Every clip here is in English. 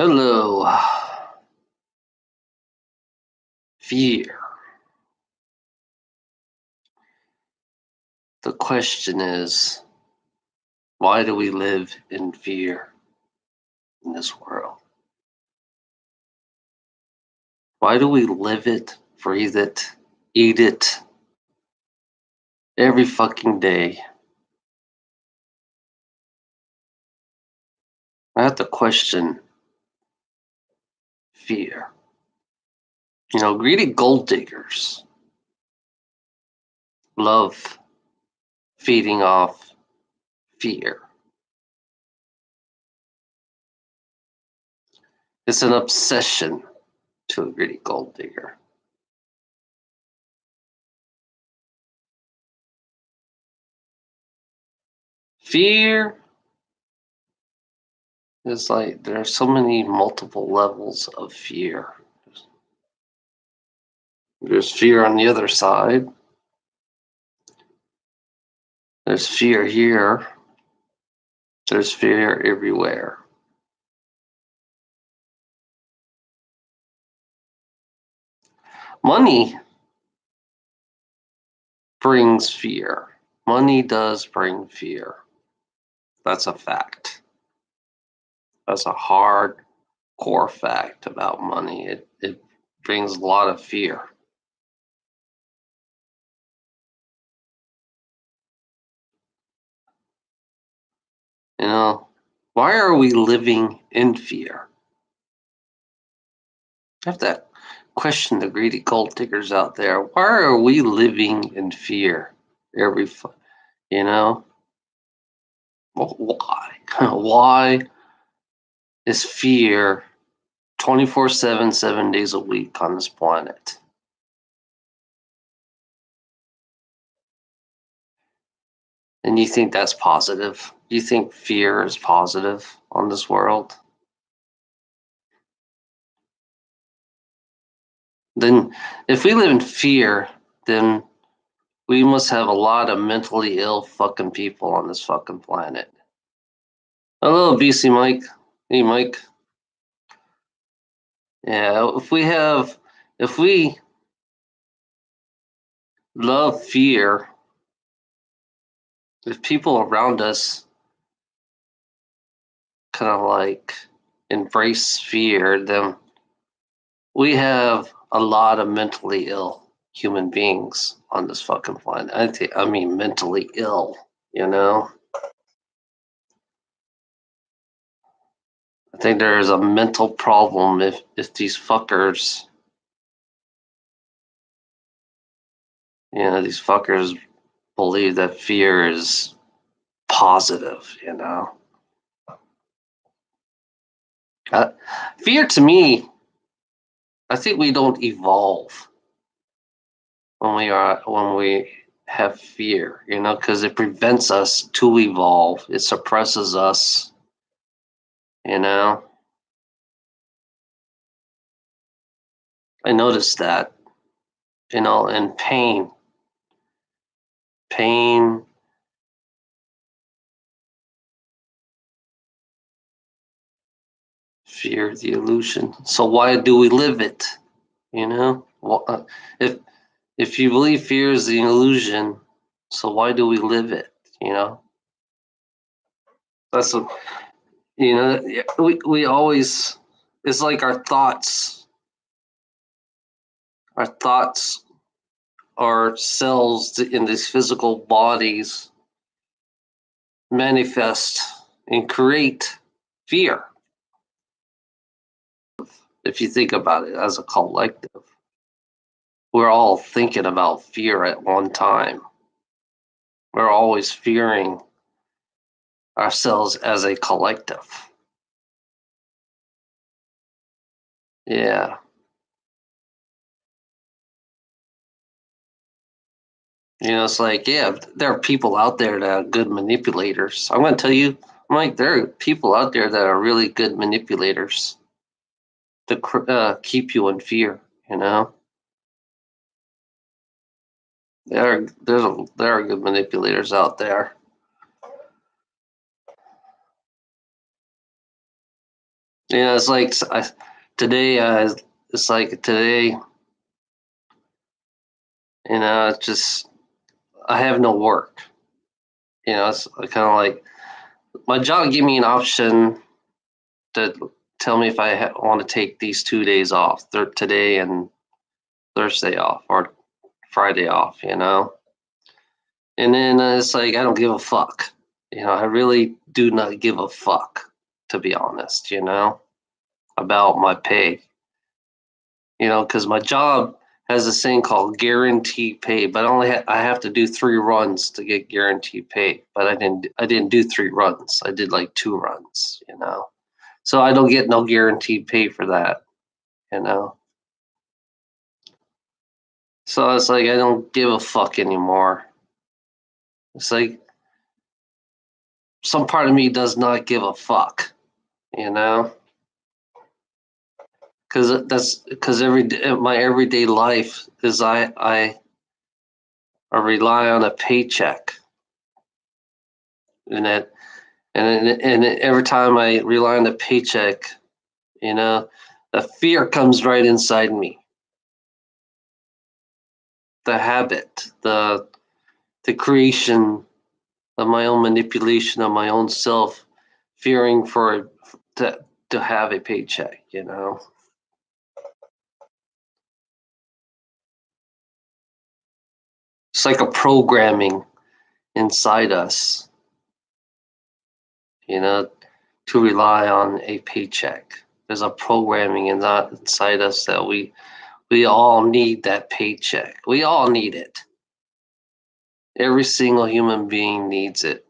Hello. Fear. The question is, why do we live in fear in this world? Why do we live it, breathe it, eat it every fucking day? I have to question fear. Greedy gold diggers love feeding off fear. It's an obsession to a greedy gold digger. Fear is like there are so many multiple levels of fear. There's fear on the other side. There's fear here. There's fear everywhere. Money brings fear. Money does bring fear. That's a fact. That's a hard core fact about money. It brings a lot of fear. Why are we living in fear? I have to question the greedy gold diggers out there. Why are we living in fear why? Why is fear 24/7, 7 days a week on this planet? And you think that's positive? You think fear is positive on this world? Then, if we live in fear, then we must have a lot of mentally ill fucking people on this fucking planet. Hello, BC Mike. Hey, Mike. Yeah, if we love fear, if people around us kind of like embrace fear, then we have a lot of mentally ill human beings on this fucking planet. I mean mentally ill, you know? I think there is a mental problem if these fuckers, these fuckers believe that fear is positive. Uh, Fear to me, I think we don't evolve when we have fear, because it prevents us to evolve. It suppresses us, you know. I noticed that, and pain, fear, the illusion. So why do we live it? Well, if you believe fear is the illusion, so why do we live it? You know, that's a, we always, it's like our thoughts, our thoughts, our cells in these physical bodies manifest and create fear. If you think about it as a collective, we're all thinking about fear at one time. We're always fearing ourselves as a collective. Yeah. It's like, yeah, there are people out there that are good manipulators. I'm going to tell you, Mike, there are people out there that are really good manipulators to keep you in fear, you know? There are good manipulators out there. It's like today. It's like today. It's just I have no work. It's kind of like my job gave me an option to tell me if I want to take these 2 days off, today and Thursday off, or Friday off. And then it's like I don't give a fuck. I really do not give a fuck, to be honest. About my pay. Because my job has this thing called guaranteed pay, but I have to do 3 runs to get guaranteed pay. But I didn't do 3 runs. I did like 2 runs. So I don't get no guaranteed pay for that. You know. So it's like I don't give a fuck anymore. It's like some part of me does not give a fuck. You know. Because my everyday life is I rely on a paycheck, and that and every time I rely on a paycheck, you know, the fear comes right inside me. The habit, the creation of my own manipulation of my own self, fearing to have a paycheck. It's like a programming inside us, you know, to rely on a paycheck. There's a programming inside us that we all need that paycheck. We all need it. Every single human being needs it.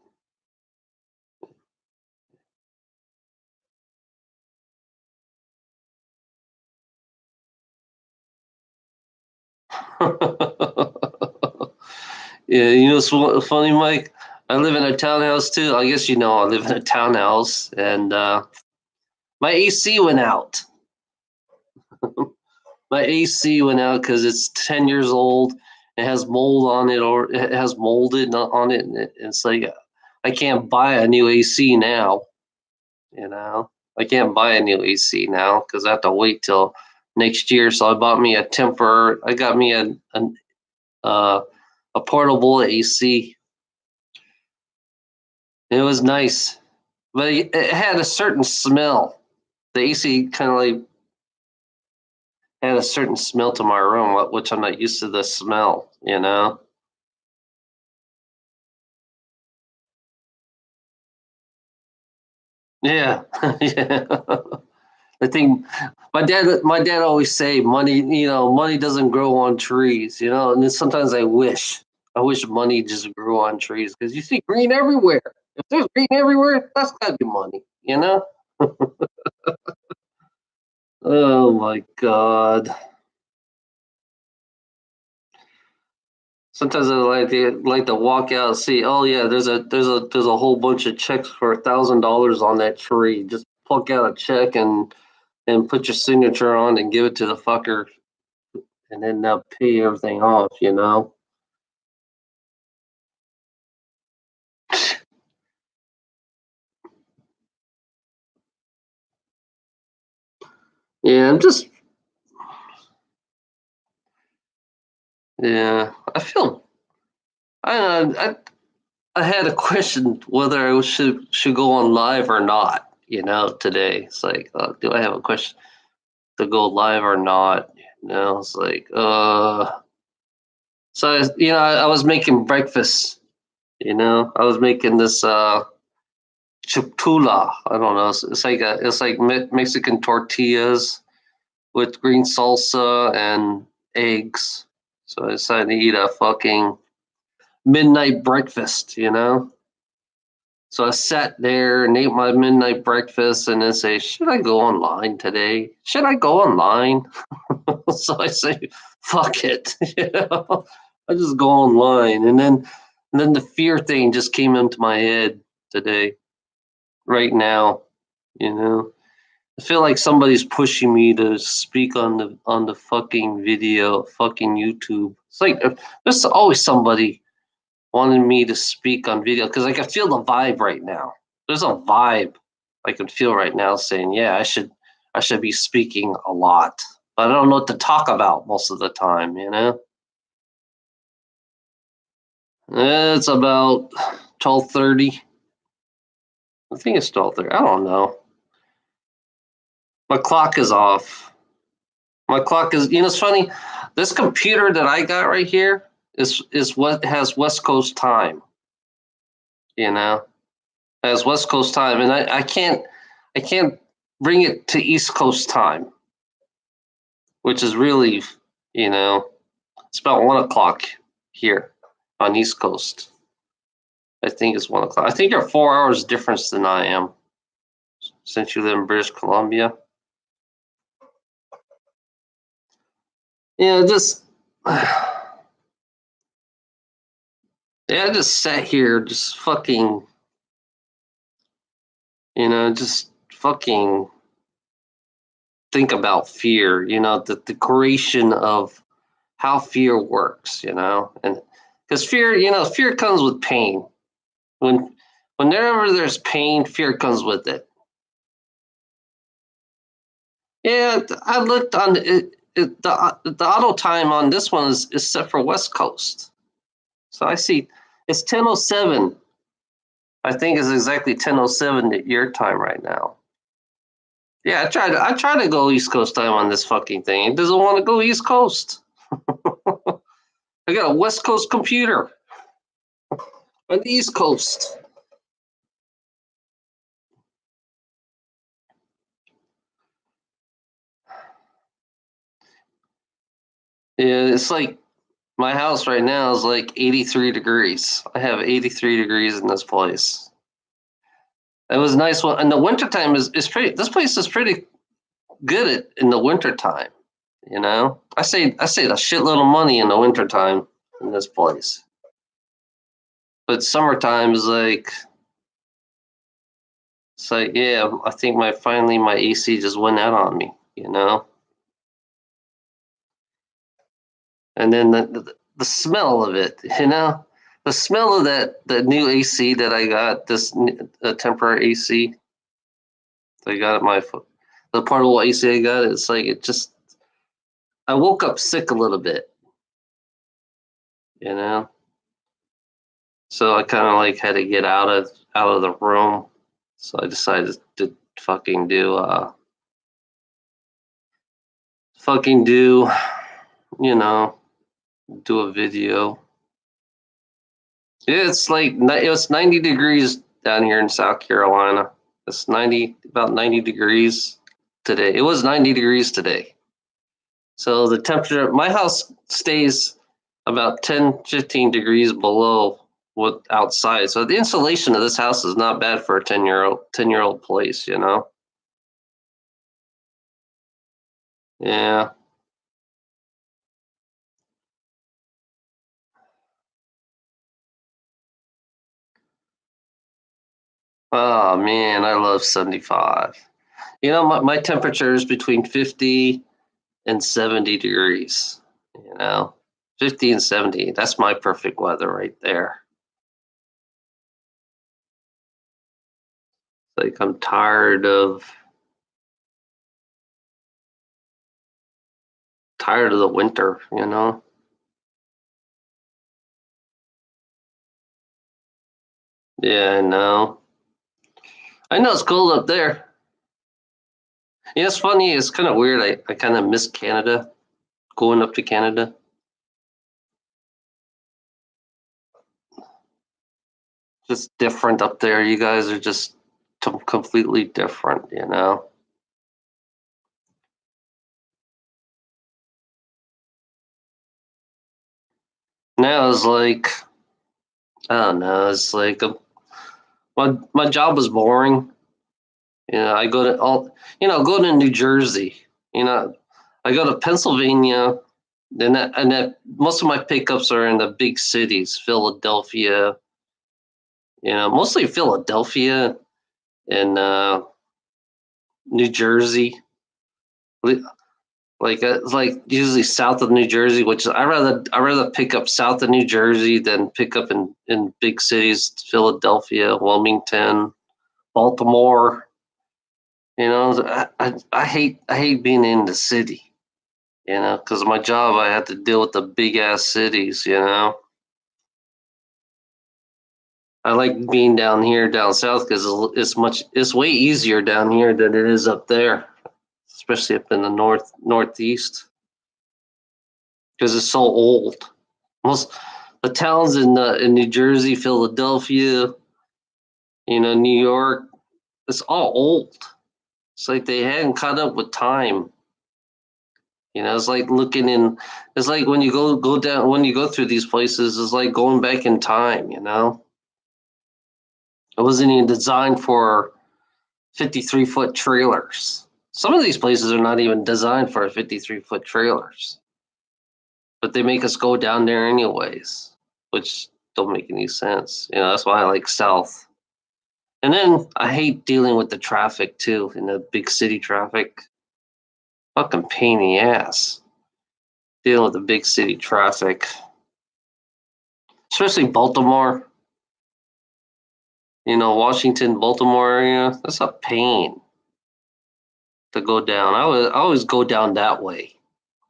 Yeah, it's funny, Mike. I live in a townhouse too. I guess I live in a townhouse, and my AC went out. My AC went out because it's 10 years old. It has mold on it, or it has molded on it. And it's like I can't buy a new AC now. You know, I can't buy a new AC now because I have to wait till next year. So I bought me a temporary. I got me uh, a portable AC. It was nice, but it had a certain smell. The AC kind of like had a certain smell to my room, which I'm not used to the smell. Yeah, yeah. I think my dad always say money, money doesn't grow on trees. And then sometimes I wish money just grew on trees because you see green everywhere. If there's green everywhere, that's gotta be money. Oh my god. Sometimes I like to walk out and see, oh yeah, there's a whole bunch of checks for $1,000 on that tree. Just pluck out a check and put your signature on and give it to the fucker, and then they'll pay everything off. Yeah, yeah. I I had a question whether I should go on live or not. Today it's like, do I have a question to go live or not? It's like, so I was making breakfast. I was making this chiptula. I don't know. It's like Mexican tortillas with green salsa and eggs. So I decided to eat a fucking midnight breakfast. So I sat there and ate my midnight breakfast and then say, should I go online today? Should I go online? So I say, fuck it. I just go online. And then the fear thing just came into my head today, right now. You know, I feel like somebody's pushing me to speak on the fucking video, fucking YouTube. It's like there's always somebody wanting me to speak on video because I can feel the vibe right now. There's a vibe. I can feel right now saying, yeah, I should be speaking a lot, but I don't know what to talk about most of the time, you know? It's about 12:30. I think it's 12:30. I don't know. My clock is off. My clock is, it's funny. This computer that I got right here is what has West Coast time, you know? It has West Coast time, and I can't bring it to East Coast time, which is really, you know, it's about 1 o'clock here on East Coast. I think it's 1 o'clock. I think you're 4 hours difference than I am, since you live in British Columbia. Yeah, just yeah, I just sat here, just fucking, just fucking think about fear. The creation of how fear works. And because fear comes with pain. Whenever there's pain, fear comes with it. Yeah, I looked on it. The auto time on this one is set for West Coast. So I see it's 10:07. I think it's exactly 10:07 at your time right now. Yeah, I try to go East Coast time on this fucking thing. It doesn't want to go East Coast. I got a West Coast computer on the East Coast. Yeah, it's like my house right now is like 83 degrees. I have 83 degrees in this place. It was nice one. And the wintertime is pretty, this place is pretty good in the wintertime. I saved a shitload of money in the wintertime in this place. But summertime is like, it's like, yeah, I think my AC just went out on me. And then the smell of it. The smell of the new AC that I got, this temporary AC I got at the portable AC I got, it's like I woke up sick a little bit, you know. So I kind of like had to get out of the room. So I decided to fucking do, you know, do a video. Yeah, it was 90 degrees down here in South Carolina. It's about 90 degrees today. It was 90 degrees today. So the temperature, my house stays about 10, 15 degrees below what outside. So the insulation of this house is not bad for a 10-year-old place. Yeah. Oh man, I love 75. My temperature is between 50 and 70 degrees, you know. 50 and 70. That's my perfect weather right there. Like I'm tired of the winter. Yeah, I know. I know it's cold up there. It's funny. It's kind of weird. I kind of miss Canada, going up to Canada. Just different up there. You guys are just completely different. Now it's like, I don't know. It's like my job was boring. I go to go to New Jersey. I go to Pennsylvania, and most of my pickups are in the big cities, Philadelphia. Mostly Philadelphia and New Jersey. Like usually south of New Jersey, which I rather pick up south of New Jersey than pick up in big cities, Philadelphia, Wilmington, Baltimore. You know, I hate being in the city. You know, because my job I have to deal with the big ass cities. You know, I like being down here, down south, because it's way easier down here than it is up there, especially up in the northeast, because it's so old. Most the towns in New Jersey, Philadelphia, New York, it's all old. It's like they hadn't caught up with time. It's like looking in. It's like when you go down when you go through these places. It's like going back in time. It wasn't even designed for 53-foot trailers. Some of these places are not even designed for 53-foot trailers, but they make us go down there anyways, which don't make any sense. That's why I like South. And then I hate dealing with the traffic too, in the big city traffic. Fucking pain in the ass. Dealing with the big city traffic. Especially Baltimore. Washington, Baltimore area. That's a pain to go down. I always go down that way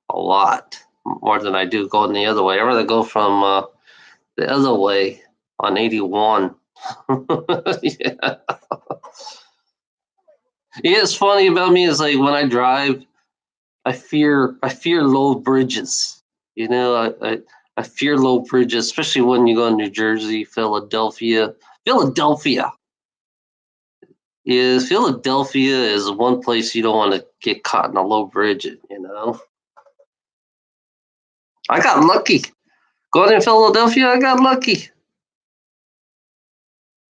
a lot more than I do going the other way. I'd rather go from the other way on 81. Yeah. Yeah, it's funny about me is like when I drive, I fear low bridges. I fear low bridges, especially when you go in New Jersey, Philadelphia. Philadelphia Philadelphia is one place you don't want to get caught in a low bridge. I got lucky. Going in Philadelphia, I got lucky.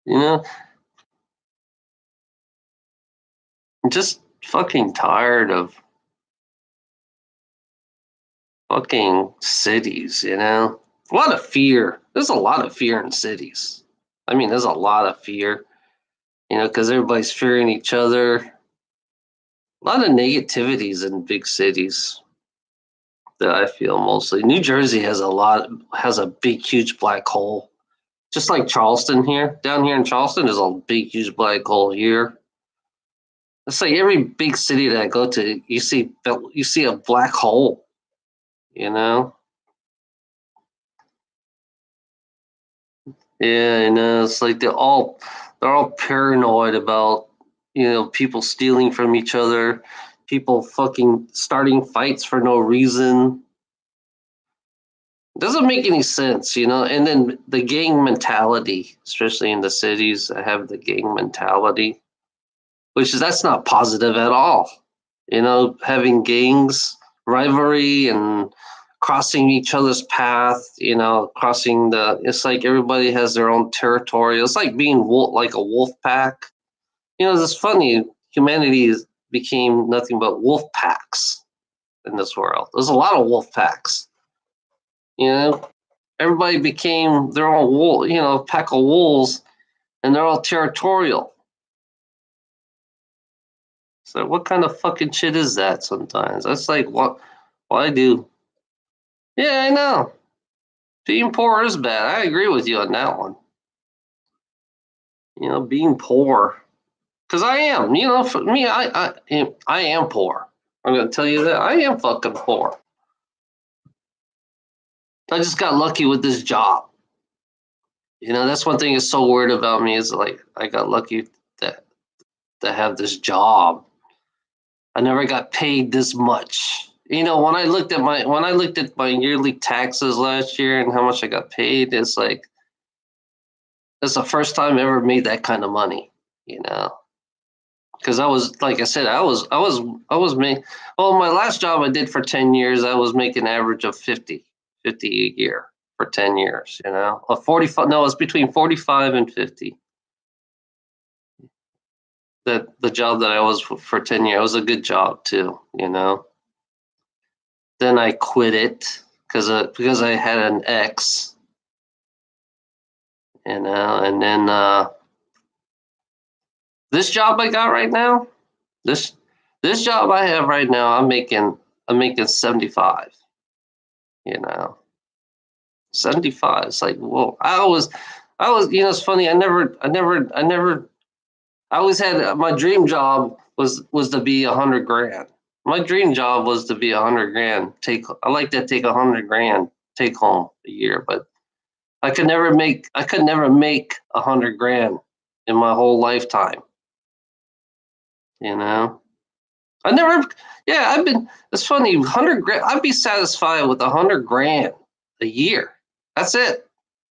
You know, I'm just fucking tired of fucking cities. A lot of fear. There's a lot of fear in cities. I mean, there's a lot of fear, because everybody's fearing each other. A lot of negativities in big cities that I feel mostly. New Jersey has a big, huge black hole. Just like Charleston here. Down here in Charleston, there's a big, huge black hole here. It's like every big city that I go to, you see a black hole, you know? Yeah, it's like they're all paranoid about, people stealing from each other, people fucking starting fights for no reason. It doesn't make any sense. And then the gang mentality, especially in the cities that have the gang mentality, that's not positive at all. Having gangs, rivalry, and crossing each other's path. It's like everybody has their own territory. It's like being like a wolf pack. It's funny. Humanity became nothing but wolf packs in this world. There's a lot of wolf packs. You know, Everybody became their own pack of wolves, and they're all territorial. So what kind of fucking shit is that sometimes? That's like what I do. Yeah, I know. Being poor is bad. I agree with you on that one. Being poor. Because I am. For me, I am poor. I'm going to tell you that. I am fucking poor. I just got lucky with this job. That's one thing that's so weird about me is like I got lucky to have this job. I never got paid this much. When I looked at my yearly taxes last year and how much I got paid, it's like it's the first time I ever made that kind of money. Because I was, like I said, I was making. Well, my last job I did for 10 years, I was making an average of 50 a year for 10 years. A 45. No, it's between 45 and 50. That the job that I was for 10 years was a good job too. Then I quit it because I had an ex. And then this job I got right now, this this job I have right now, I'm making 75. You know, 75. It's like, whoa. I was. It's funny. I never I always had my dream job was to be 100 grand. My dream job was to be 100 grand. I like to take 100 grand take home a year, but I could never make 100 grand in my whole lifetime. You know, I never. Yeah, I've been. It's funny. 100 grand. I'd be satisfied with 100 grand a year. That's it.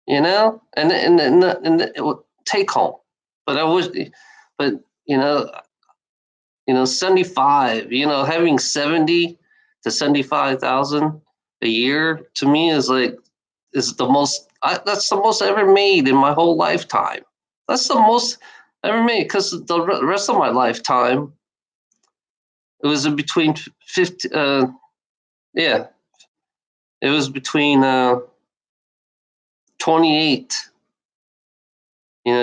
You know, and it would take home. But I was, but you know, 75. Having 70 to 75,000 a year to me is like is the most. That's the most I ever made in my whole lifetime. That's the most I ever made because the rest of my lifetime it was in between 50. Yeah, it was between 28.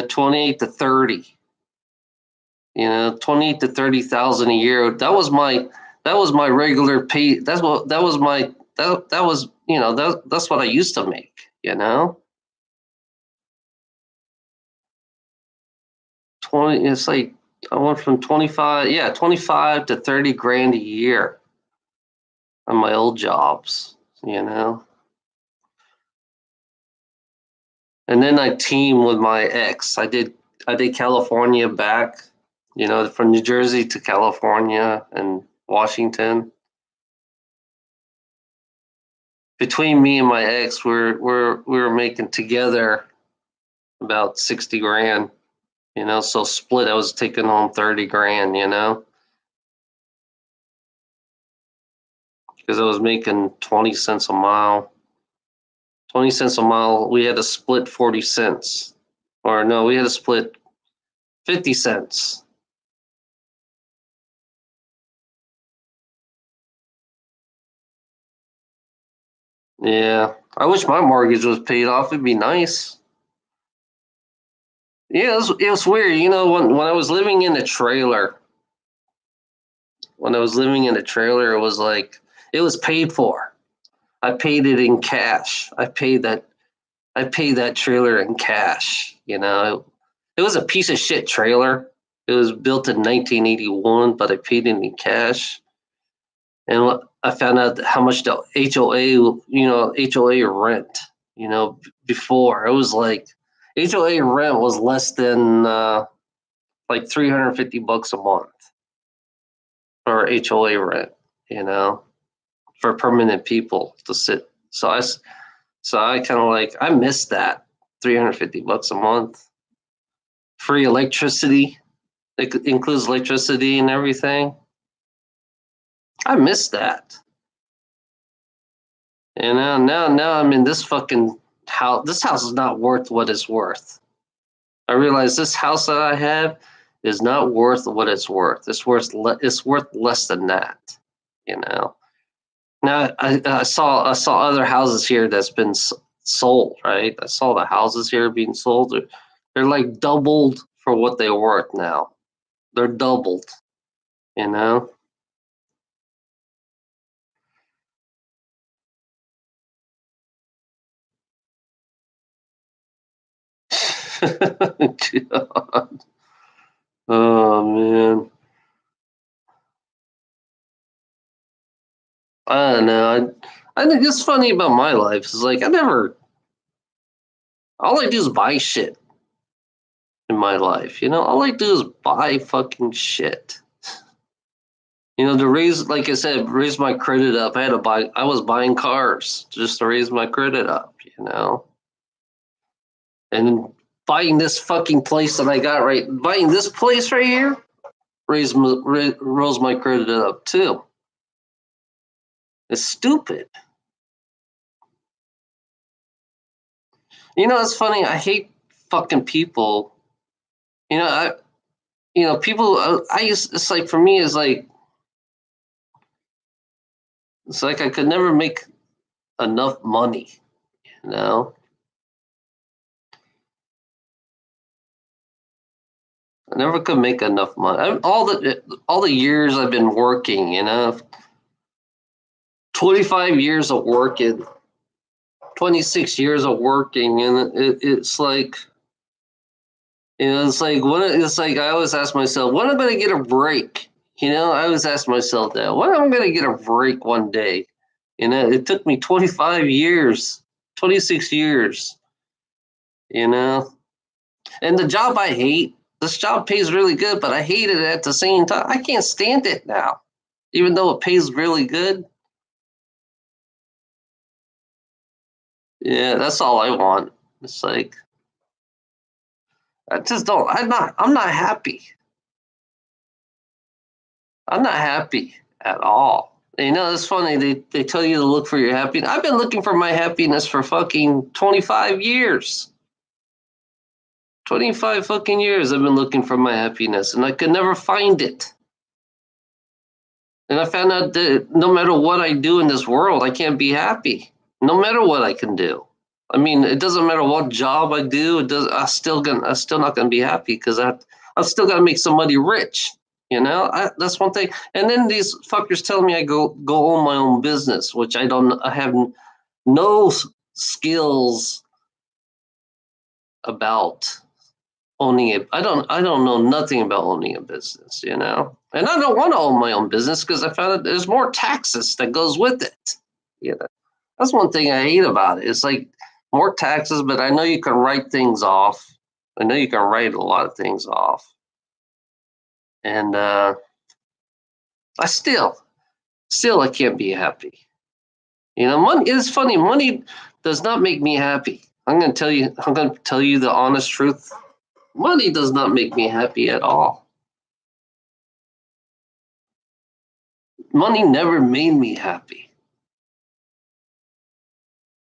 28 to 30. 28 to 30,000 a year. That was my regular pay. That was my that was that's what I used to make. You know, 20. It's like I went from 25. Yeah, 25 to 30 grand a year on my old jobs. And then I teamed with my ex. I did California back. From New Jersey to California and Washington. Between me and my ex, we were making together about 60 grand. So split, I was taking home 30 grand. Because I was making 20 cents a mile. 20 cents a mile. We had to split 40 cents, or no, we had to split 50 cents. Yeah, I wish my mortgage was paid off. It'd be nice. Yeah, it was weird. When I was living in a trailer, it was like it was paid for. I paid it in cash. I paid that trailer in cash. It was a piece of shit trailer. It was built in 1981, but I paid it in cash. And I found out how much the HOA rent. Before it was like HOA rent was less than like $350 a month for HOA rent. You know, for permanent people to sit. So I kind of like I missed that $350 a month. Free electricity. It includes electricity and everything. I missed that. Now I'm in this fucking house. This house is not worth what it's worth. I realize this house that I have is not worth what it's worth. It's worth less than that. You know. Now I saw other houses here that's been sold. Right. I saw the houses here being sold. They're like doubled for what they're worth now. They're doubled. You know. God. Oh man. I don't know. I think it's funny about my life is like all I do is buy shit in my life. All I do is buy fucking shit. To raise, like I said, raise my credit up. I was buying cars just to raise my credit up. And buying this fucking place that I got buying this place right here, rose my credit up too. It's stupid. It's funny. I hate fucking people. I people. I used. It's like for me. It's like I could never make enough money. You know. I never could make enough money. All the years I've been working. 25 years of working. 26 years of working, and it's like It's like it's like I always ask myself, when am I going to get a break? I always ask myself that. When am I going to get a break one day? It took me 25 years, 26 years, you know. And the job I hate, this job pays really good, but I hate it at the same time. I can't stand it now. Even though it pays really good. Yeah, that's all I want. It's like I just don't I'm not happy. I'm not happy at all. It's funny. They tell you to look for your happiness. I've been looking for my happiness for fucking 25 years. 25 fucking years I've been looking for my happiness and I could never find it. And I found out that no matter what I do in this world, I can't be happy. No matter what I can do. I mean, it doesn't matter what job I do. It does. I'm still not gonna be happy because I'm still gonna make somebody rich. That's one thing. And then these fuckers tell me I go own my own business, which I don't. I have no skills about owning it. I don't know nothing about owning a business. And I don't want to own my own business because I found out there's more taxes that goes with it. You know, that's one thing I hate about it. It's like more taxes, but I know you can write things off. I know you can write a lot of things off, and I still I can't be happy. Money is funny. Money does not make me happy. I'm gonna tell you. I'm gonna tell you the honest truth. Money does not make me happy at all. Money never made me happy.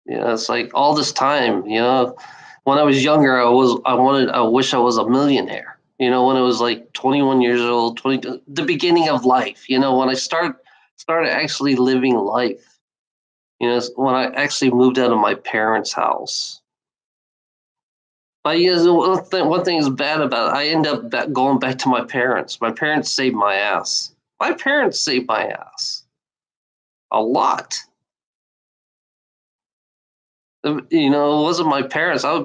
It's like all this time. When I was younger, I wish I was a millionaire. When I was like 21 years old, the beginning of life. When I started actually living life. When I actually moved out of my parents' house. But one thing is bad about it. I end up going back to my parents. My parents saved my ass. My parents saved my ass a lot. It wasn't my parents. I would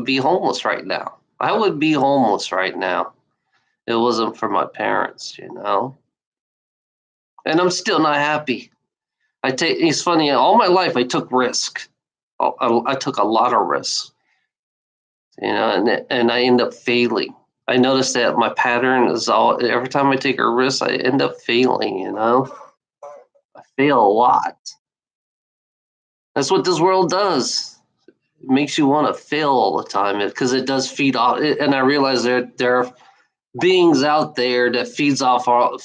be homeless right now. I would be homeless right now. It wasn't for my parents. And I'm still not happy. It's funny. All my life I took risk. I took a lot of risks. And I end up failing. I noticed that my pattern is every time I take a risk, I end up failing. I fail a lot. That's what this world does. It makes you want to fail all the time because it does feed off. And I realize there are beings out there that feed off on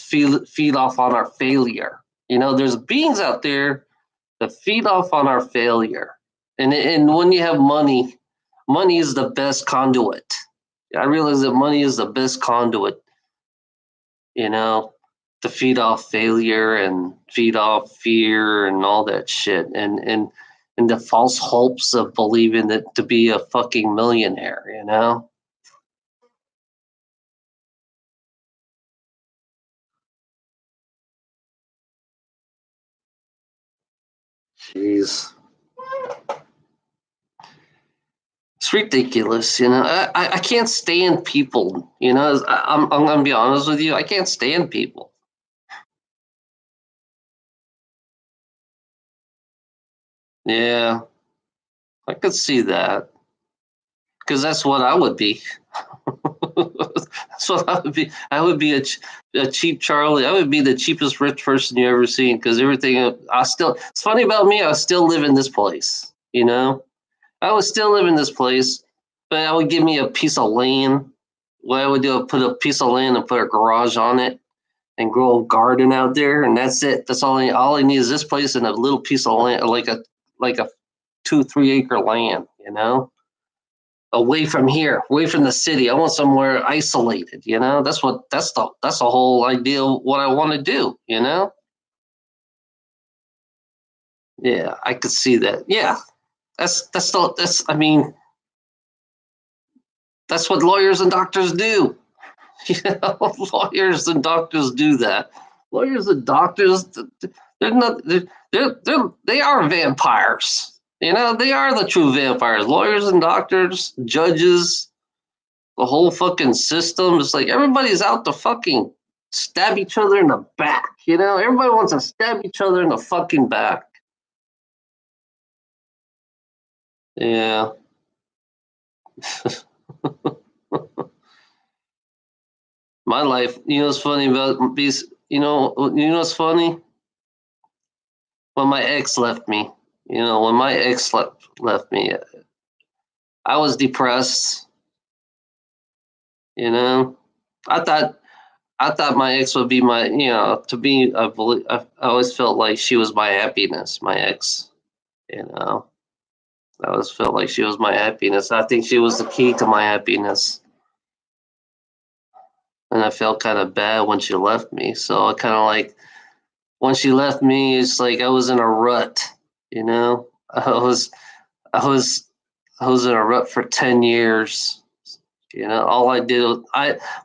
our failure. There's beings out there that feed off on our failure. And when you have money, money is the best conduit. I realize that money is the best conduit, you know, to feed off failure and feed off fear and all that shit. And the false hopes of believing that to be a fucking millionaire. Jeez. It's ridiculous. I can't stand people. I'm gonna be honest with you. I can't stand people. Yeah, I could see that because that's what I would be. That's what I would be. I would be a cheap Charlie. I would be the cheapest rich person you ever seen because everything. It's funny about me. I still live in this place. I would still live in this place, but I would give me a piece of land. What I would do, I'd put a piece of land and put a garage on it and grow a garden out there, and that's it. That's all I need is this place and a little piece of land, like a 2-3 acre land. Away from here, away from the city. I want somewhere isolated. That's the whole idea of what I want to do. Yeah, I could see that. Yeah, that's. I mean, that's what lawyers and doctors do. Lawyers and doctors do that. Lawyers and doctors, they're not. They are vampires. They are the true vampires. Lawyers and doctors, judges. The whole fucking system is like everybody's out to fucking stab each other in the back. Everybody wants to stab each other in the fucking back. Yeah. My life, what's funny about these, what's funny? When my ex left me, when my ex left me, I was depressed, you know. I thought I thought my ex would be my, to me, I always felt like she was my happiness, my ex, you know. I always felt like she was my happiness. I think she was the key to my happiness. And I felt kind of bad when she left me. So I kind of like, when she left me, it's like I was in a rut, you know. I was, I was in a rut for 10 years. All I did,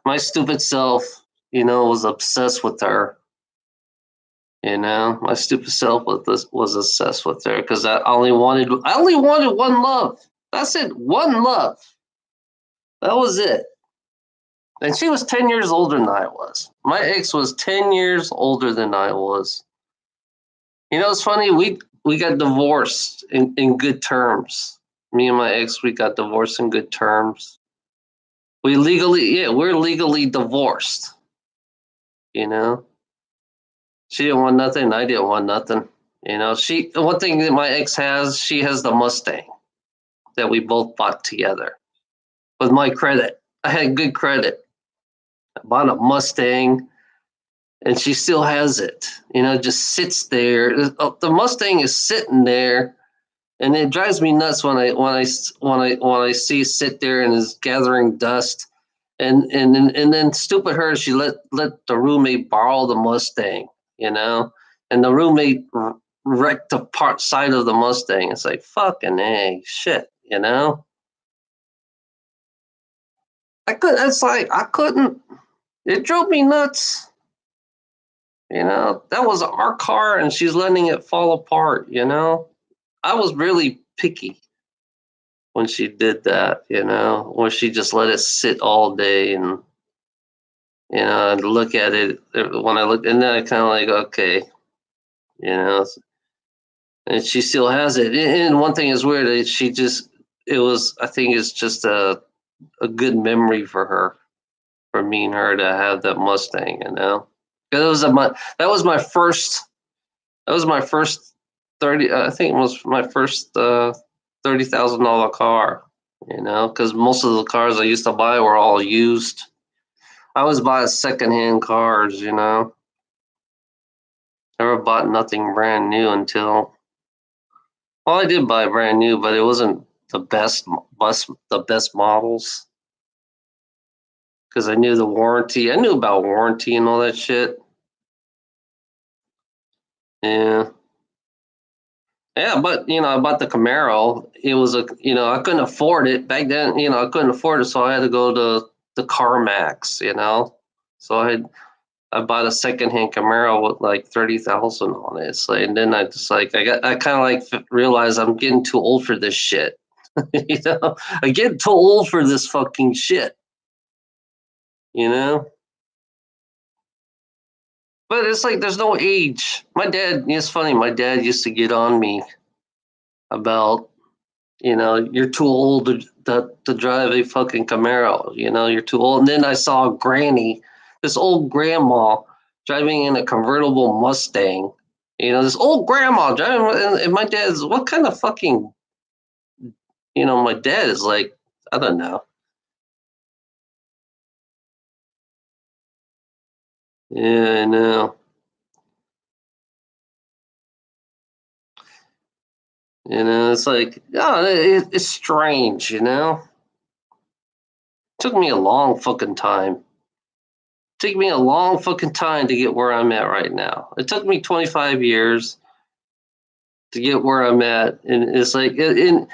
my stupid self, was obsessed with her. My stupid self was obsessed with her because I only wanted one love. That's it, one love. That was it. And she was 10 years older than I was. My ex was 10 years older than I was. It's funny. We got divorced in good terms. Me and my ex, we got divorced in good terms. We're legally divorced. You know, she didn't want nothing. I didn't want nothing. One thing that my ex has, she has the Mustang that we both bought together with my credit. I had good credit. I bought a Mustang, and she still has it. Just sits there. The Mustang is sitting there, and it drives me nuts when I see it sit there and is gathering dust. And then stupid her, she let the roommate borrow the Mustang, and the roommate wrecked the side of the Mustang. It's like fucking shit, I couldn't. It drove me nuts. That was our car, and she's letting it fall apart. I was really picky when she did that. When she just let it sit all day and and look at it. When I look, and then I kind of like, okay, you know, and she still has it. And one thing is weird. I think it's just a good memory for her, for me and her to have that Mustang, 'Cause that was my first 30, I think it was my first $30,000 car, because most of the cars I used to buy were all used. I always buy secondhand cars, Never bought nothing brand new until, well, I did buy brand new, but it wasn't the best models, because I knew the warranty. I knew about warranty and all that shit. Yeah. Yeah, but I bought the Camaro. It was I couldn't afford it back then. I couldn't afford it, so I had to go to the CarMax. So I bought a secondhand Camaro with like 30,000 on it. So, and then I kind of like realized I'm getting too old for this shit. I get too old for this fucking shit. You know, but it's like there's no age. My dad. It's funny. My dad used to get on me about, you're too old to drive a fucking Camaro. You're too old. And then I saw a granny, this old grandma, driving in a convertible Mustang. This old grandma driving, and my dad's, what kind of fucking, my dad is like, I don't know. Yeah, I know. It's like, yeah, it's strange, Took me a long fucking time. Took me a long fucking time to get where I'm at right now. It took me 25 years to get where I'm at, and it's like in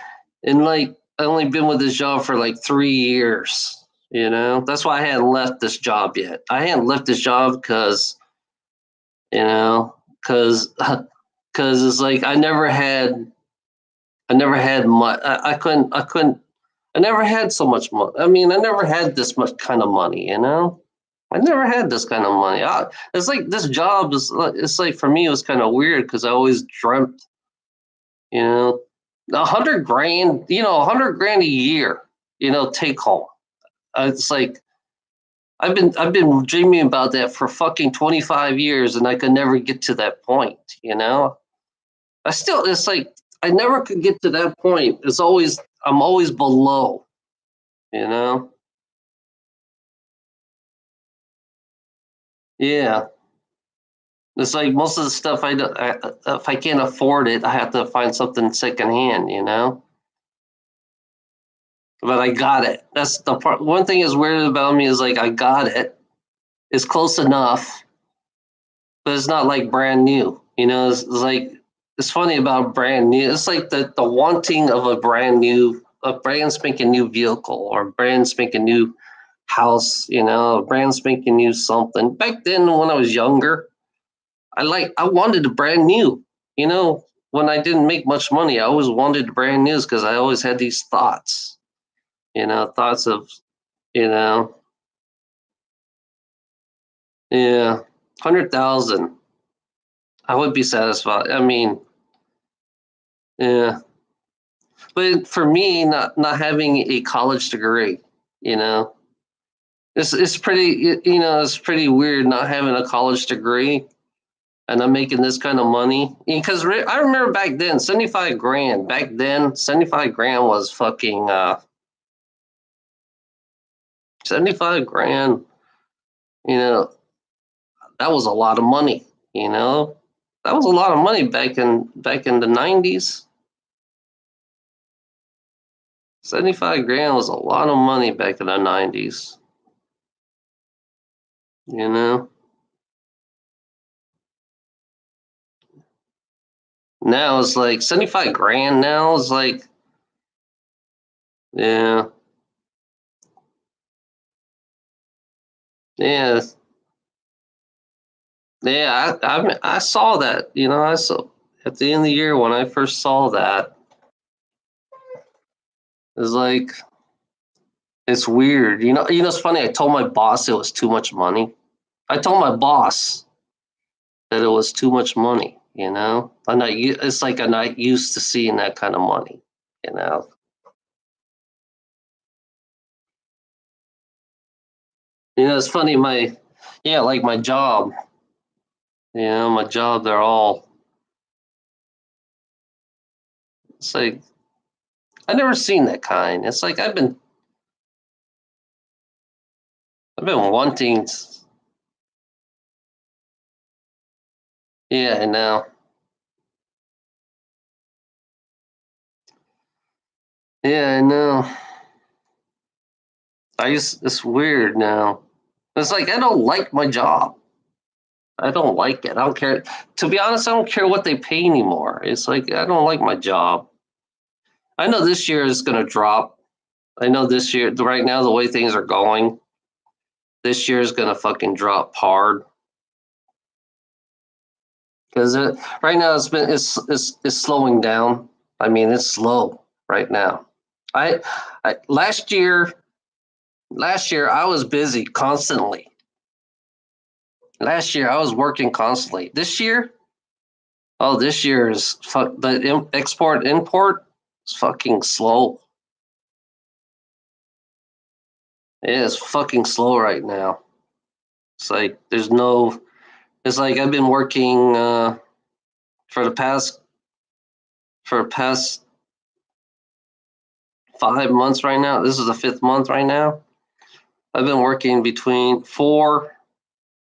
like I only been with this job for like 3 years. That's why I hadn't left this job yet. I hadn't left this job because because it's like I never had much. I couldn't I never had so much money. I mean, I never had this much kind of money, you know? I never had this kind of money. It's like this job it's like for me, it was kind of weird because I always dreamt, you know, 100 grand, 100 grand a year, take home. It's like I've been dreaming about that for fucking 25 years and I could never get to that point, you know? It's like I never could get to that point. I'm always below, you know? Yeah. It's like most of the stuff if I can't afford it, I have to find something secondhand, you know? But I got it. That's the part. One thing is weird about me is like I got it. It's close enough, but it's not like brand new. It's like it's funny about brand new. It's like the wanting of a brand spanking new vehicle or a brand spanking new house. A brand spanking new something. Back then, when I was younger, I wanted a brand new. When I didn't make much money, I always wanted brand news because I always had these thoughts. Thoughts of you know, yeah, 100,000. I would be satisfied. I mean, yeah, but for me, not having a college degree, you know, it's pretty. It's pretty weird not having a college degree and I'm making this kind of money because I remember back then 75 grand. Back then, 75 grand was fucking 75 grand. You know, that was a lot of money. That was a lot of money back in the 90s. 75 grand was a lot of money back in the 90s. You know, now it's like 75 grand. Now is like, yeah, yeah, yeah. I saw that. I saw at the end of the year when I first saw that. It's like it's weird. It's funny. I told my boss it was too much money. I told my boss that it was too much money. It's like I'm not used to seeing that kind of money. You know. It's funny. Like my job. My job. They're all. It's like I never seen that kind. It's like I've been wanting. Yeah, I know. Yeah, I know. It's weird now. It's like I don't like my job. I don't like it. I don't care. To be honest, I don't care what they pay anymore. It's like I don't like my job. I know this year is going to drop. I know this year, right now, the way things are going, this year is going to fucking drop hard. Because right now it's slowing down. I mean, it's slow right now. I, I last year I was busy constantly. Last year I was working constantly. This year is the export import is fucking slow. It is fucking slow right now. It's like there's no. It's like I've been working for the past 5 months right now. This is the fifth month right now. I've been working between 3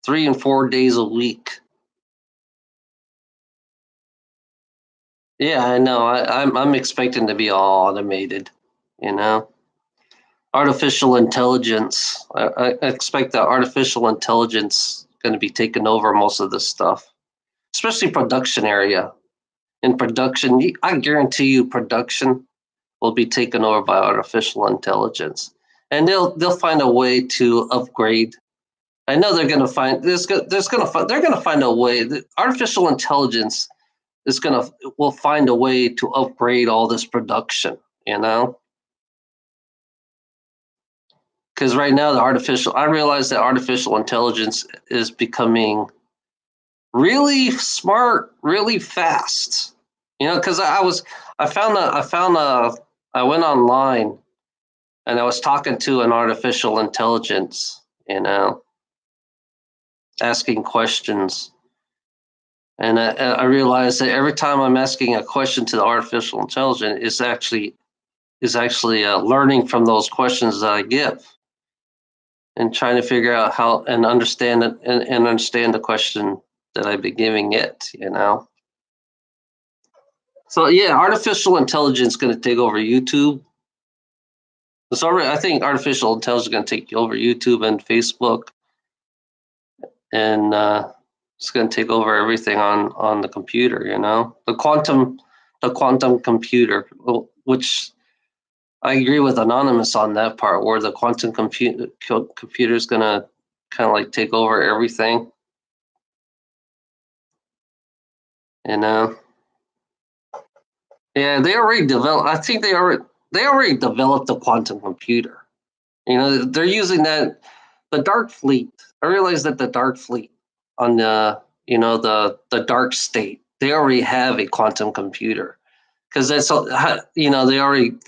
and 4 days a week. Yeah, I know. I'm expecting to be all automated. You know, artificial intelligence. I expect that artificial intelligence going to be taking over most of this stuff, especially production area. In production, I guarantee you, production will be taken over by artificial intelligence, and they'll find a way to upgrade. I know they're going to find they're going to find a way. Artificial intelligence will find a way to upgrade all this production. You know, because right now I realize that artificial intelligence is becoming really smart, really fast. Because I went online and I was talking to an artificial intelligence, asking questions. And I realized that every time I'm asking a question to the artificial intelligence, is actually learning from those questions that I give and trying to figure out how and understand it and understand the question that I've been giving it. So yeah, artificial intelligence is going to take over YouTube. I think artificial intelligence is going to take over YouTube and Facebook, and it's going to take over everything on the computer. The quantum computer, which I agree with Anonymous on that part, where the quantum computer is going to kind of like take over everything. You know, yeah, they already developed. I think they already developed the quantum computer. They're using that the Dark Fleet. I realize that the Dark Fleet on the dark state, they already have a quantum computer because they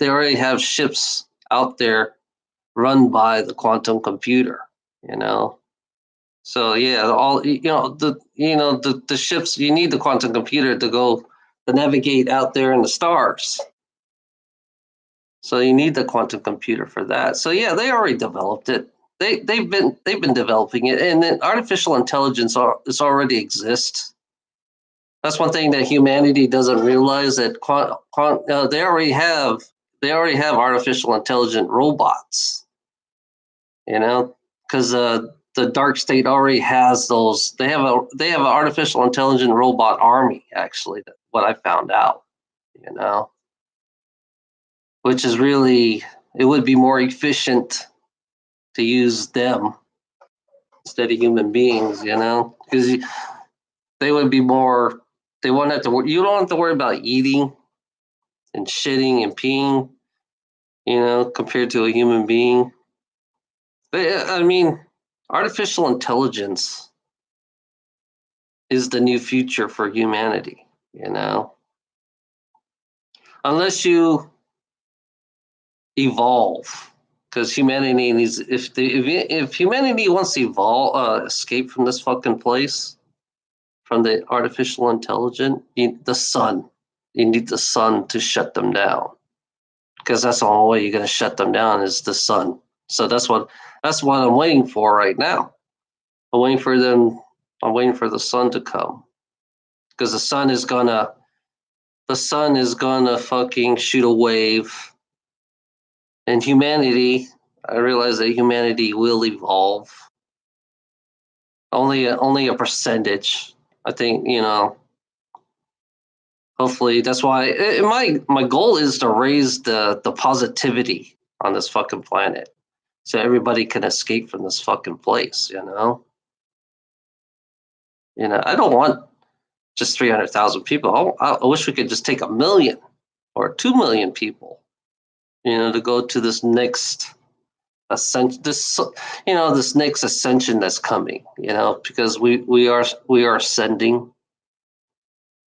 already have ships out there run by the quantum computer. You know, so yeah, all the ships, you need the quantum computer to navigate out there in the stars. So you need the quantum computer for that. So yeah, they already developed it. They've been developing it, and then artificial intelligence is already exists. That's one thing that humanity doesn't realize, that they already have artificial intelligent robots. Because the dark state already has those. They have an artificial intelligent robot army. Actually, what I found out. You know, which is really, it would be more efficient to use them instead of human beings. Because they would be more. They won't have to. You don't have to worry about eating and shitting and peeing. Compared to a human being. But I mean, artificial intelligence is the new future for humanity. Unless you evolve, because humanity needs. If humanity wants to escape from this fucking place, from the artificial intelligence, the sun. You need the sun to shut them down, because that's the only way you're going to shut them down is the sun. So that's what I'm waiting for right now. I'm waiting for them. I'm waiting for the sun to come, because the sun is gonna fucking shoot a wave, and humanity. I realize that humanity will evolve. Only a percentage. I think. Hopefully, that's why my goal is to raise the positivity on this fucking planet, so everybody can escape from this fucking place. I don't want just 300,000 people. I wish we could just take 1 million or 2 million people, to go to this next ascension, this next ascension that's coming. Because we are ascending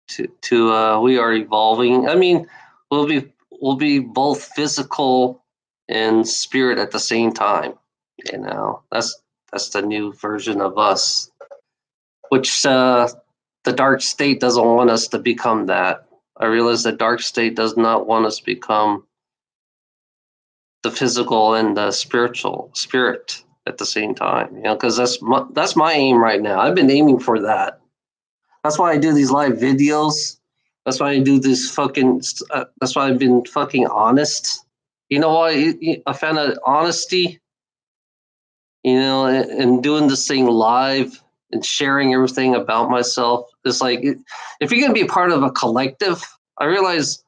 to we are evolving. I mean, we'll be both physical and spirit at the same time. That's the new version of us, which the dark state doesn't want us to become that. I realize the dark state does not want us to become the physical and the spirit at the same time. Because that's my aim right now. I've been aiming for that. That's why I do these live videos. That's why I do this fucking. That's why I've been fucking honest. You know why I found that honesty. And doing this thing live and sharing everything about myself. It's like, if you're gonna be part of a collective, I realize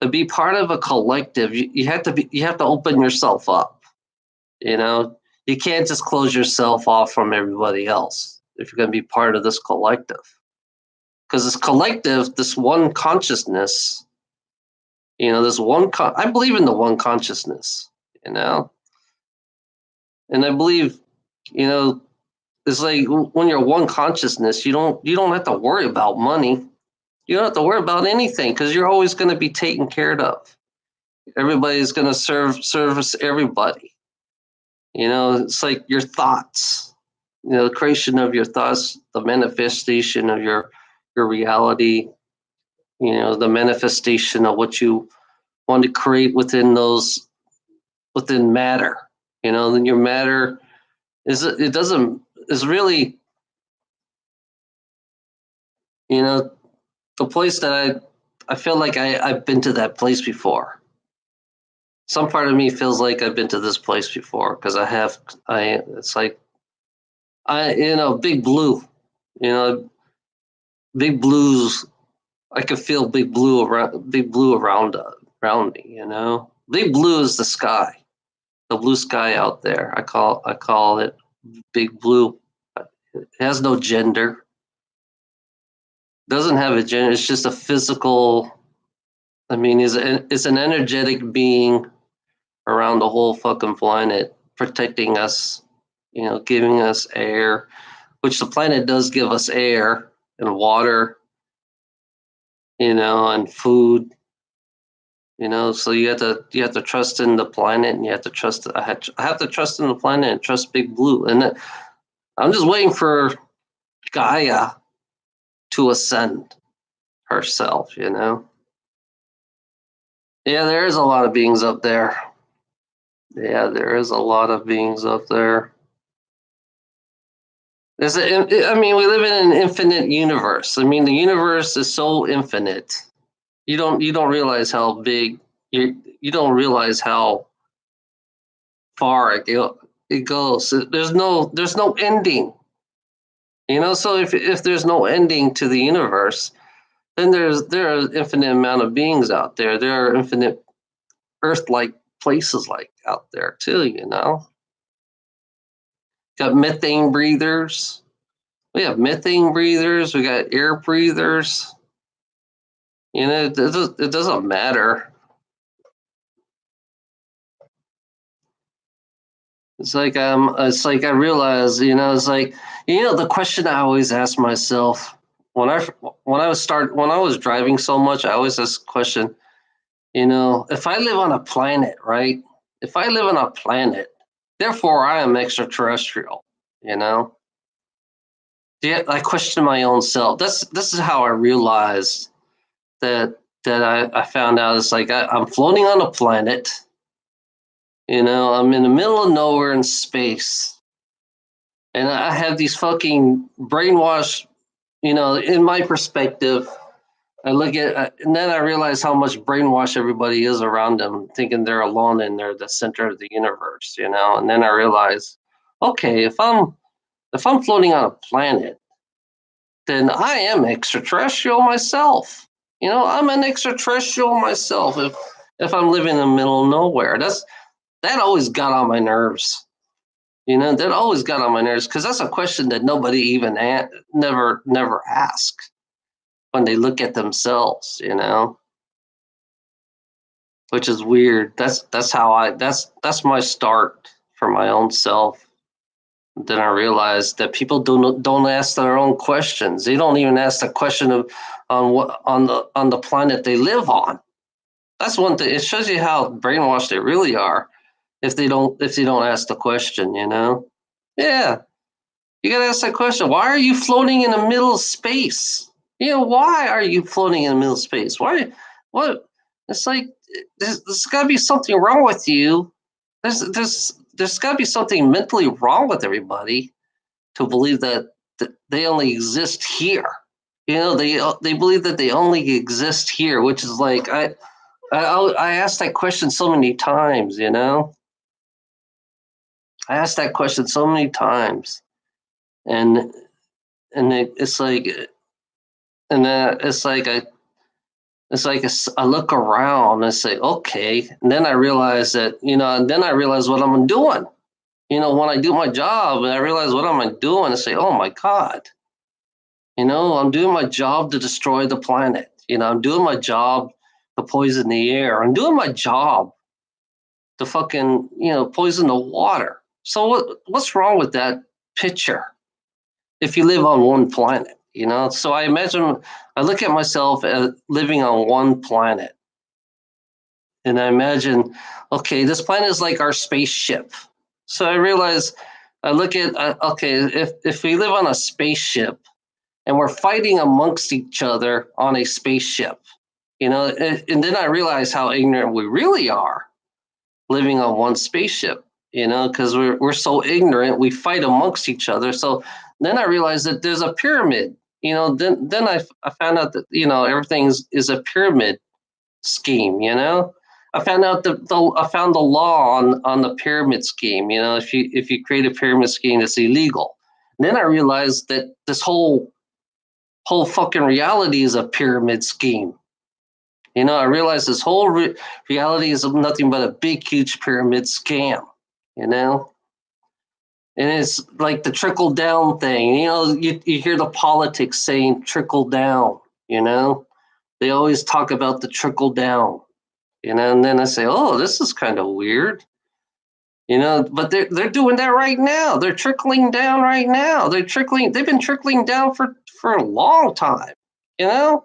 to be part of a collective, you have to open yourself up. You can't just close yourself off from everybody else if you're gonna be part of this collective. Because this collective, this one consciousness, I believe in the one consciousness. And I believe, you know, it's like when you're one consciousness, you don't have to worry about money. You don't have to worry about anything because you're always going to be taken care of. Everybody's going to service everybody. It's like your thoughts. The creation of your thoughts, the manifestation of your reality. The manifestation of what you want to create within matter. Then your matter is really, the place that I feel like I've been to that place before. Some part of me feels like I've been to this place before because it's like Big Blue, you know Big Blues. I could feel Big Blue around me. Big Blue is the sky, the blue sky out there. I call it Big Blue. It has no gender. Doesn't have a gender. It's just a physical. I mean, it's an energetic being around the whole fucking planet, protecting us. Giving us air, which the planet does give us air and water. And food. So you have to trust in the planet, and you have to trust. I have to trust in the planet and trust Big Blue, and I'm just waiting for Gaia to ascend herself. Yeah, there is a lot of beings up there. Yeah, there is a lot of beings up there. I mean, we live in an infinite universe. I mean, the universe is so infinite. You don't realize how big you don't realize how far it goes. There's no ending. So if there's no ending to the universe, then there are an infinite amount of beings out there. There are infinite Earth-like places like out there too. Got methane breathers. We have methane breathers. We got air breathers. It doesn't matter. It's like I realize, it's like, the question I always ask myself when I was driving so much, I always ask the question, if I live on a planet, right? If I live on a planet, therefore I am extraterrestrial, you know? Yeah, I question my own self. This is how I realized that I found out. It's like I'm floating on a planet. I'm in the middle of nowhere in space, and I have these fucking brainwashed. In my perspective, I look at, and then I realize how much brainwash everybody is around them, thinking they're alone and they're the center of the universe. And then I realize, okay, if I'm floating on a planet, then I am extraterrestrial myself. I'm an extraterrestrial myself if I'm living in the middle of nowhere. That always got on my nerves. That always got on my nerves because that's a question that nobody even never asks when they look at themselves. Which is weird. That's my start for my own self. Then I realized that people don't ask their own questions. They don't even ask the question of on the planet they live on. That's one thing. It shows you how brainwashed they really are if they don't ask the question. Yeah, you gotta ask that question. Why are you floating in the middle of space? Why are you floating in the middle of space? Why? What? It's like there's got to be something wrong with you. There's got to be something mentally wrong with everybody to believe that they only exist here. They believe that they only exist here, which is like I asked that question so many times. I asked that question so many times, and it's like, and then I look around and I say, okay, and then I realize that, and then I realize what I'm doing. When I do my job and I realize what I'm doing, I say, oh my God, I'm doing my job to destroy the planet. I'm doing my job to poison the air. I'm doing my job to fucking, poison the water. So what's wrong with that picture if you live on one planet? So I imagine, I look at myself as living on one planet, and I imagine, okay, this planet is like our spaceship. So I realize, I look at, okay, if we live on a spaceship and we're fighting amongst each other on a spaceship, and then I realize how ignorant we really are living on one spaceship, because we're so ignorant, we fight amongst each other. So then I realized that there's a pyramid. Then I found out that everything is a pyramid scheme. I found out I found the law on the pyramid scheme. If you create a pyramid scheme, it's illegal. And then I realized that this whole fucking reality is a pyramid scheme. I realized this whole reality is nothing but a big, huge pyramid scam. You know, and it's like the trickle down thing. You hear the politics saying trickle down. They always talk about the trickle down. And then I say, oh, this is kind of weird. But they're doing that right now. They're trickling down right now. They've been trickling down for a long time. You know,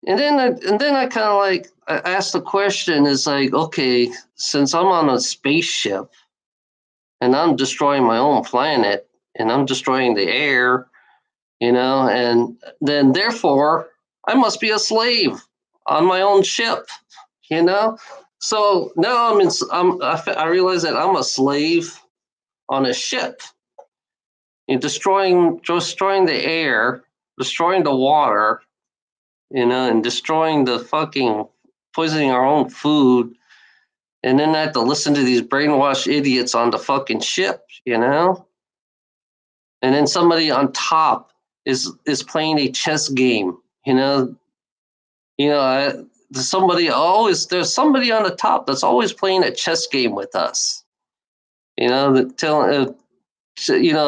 and then I kind of like I asked the question, is like, okay, since I'm on a spaceship and I'm destroying my own planet and I'm destroying the air, and then therefore I must be a slave on my own ship, you know. So now I realize that I'm a slave on a ship, and destroying the air, destroying the water, and destroying the fucking poisoning our own food, and then I have to listen to these brainwashed idiots on the fucking ship, and then somebody on top is playing a chess game, there's somebody on the top that's always playing a chess game with us, that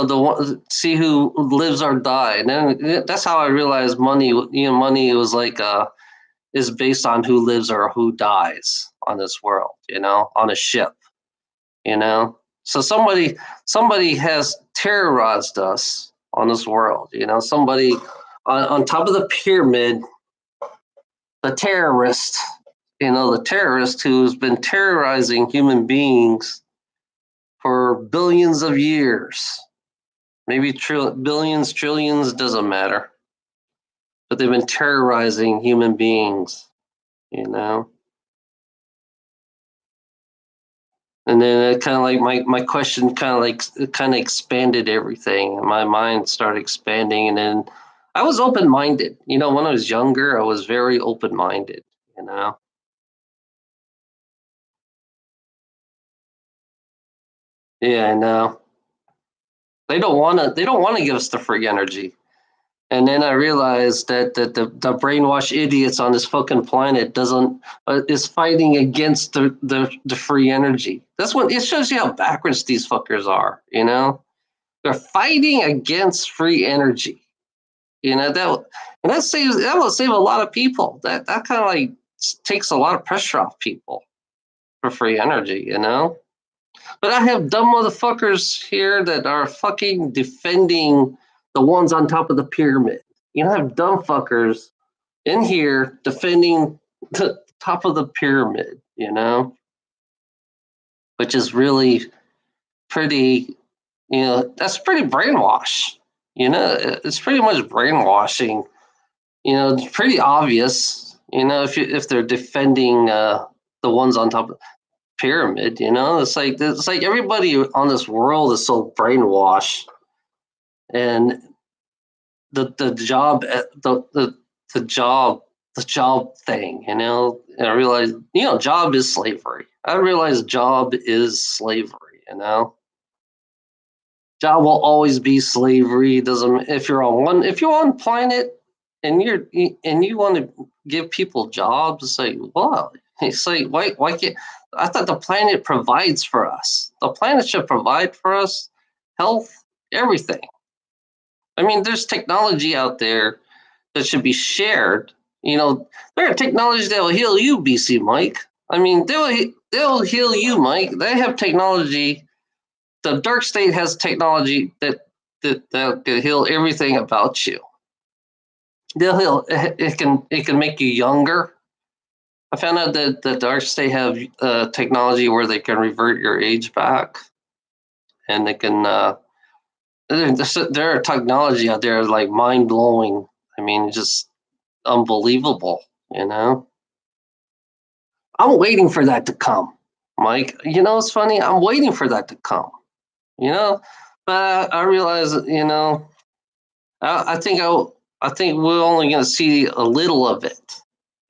the one, see who lives or die. And then that's how I realized money was like is based on who lives or who dies on this world, on a ship, so somebody has terrorized us on this world, somebody on top of the pyramid, the terrorist who's been terrorizing human beings for billions of years, maybe billions, trillions, doesn't matter. But they've been terrorizing human beings, And then it kind of like my question kind of expanded everything. And my mind started expanding, and then I was open minded. When I was younger, I was very open minded. Yeah, I know. They don't want to give us the free energy. And then I realized that the brainwashed idiots on this fucking planet doesn't is fighting against the free energy. That's what it shows you how backwards these fuckers are. They're fighting against free energy. That will save a lot of people. That kind of like takes a lot of pressure off people for free energy. But I have dumb motherfuckers here that are fucking defending the ones on top of the pyramid. I have dumb fuckers in here defending the top of the pyramid, which is really pretty, that's pretty brainwash. It's pretty much brainwashing. It's pretty obvious, if they're defending the ones on top of pyramid. It's like everybody on this world is so brainwashed, and the job the job thing. I realize job is slavery. I realize job is slavery. Job will always be slavery. Doesn't if you're on planet and you want to give people jobs, it's like, wow. It's like, why can't I thought the planet provides for us. The planet should provide for us health, everything. I mean, there's technology out there that should be shared. There are technologies that will heal you, BC Mike. I mean, they'll heal you, Mike. They have technology the dark state has technology that can heal everything about you. They'll heal. It can make you younger. I found out that the dark state have technology where they can revert your age back, and they can. There are technology out there like mind blowing. I mean, just unbelievable. You know, I'm waiting for that to come, Mike. You know, it's funny. I'm waiting for that to come. You know, but I realize, I think I think we're only going to see a little of it.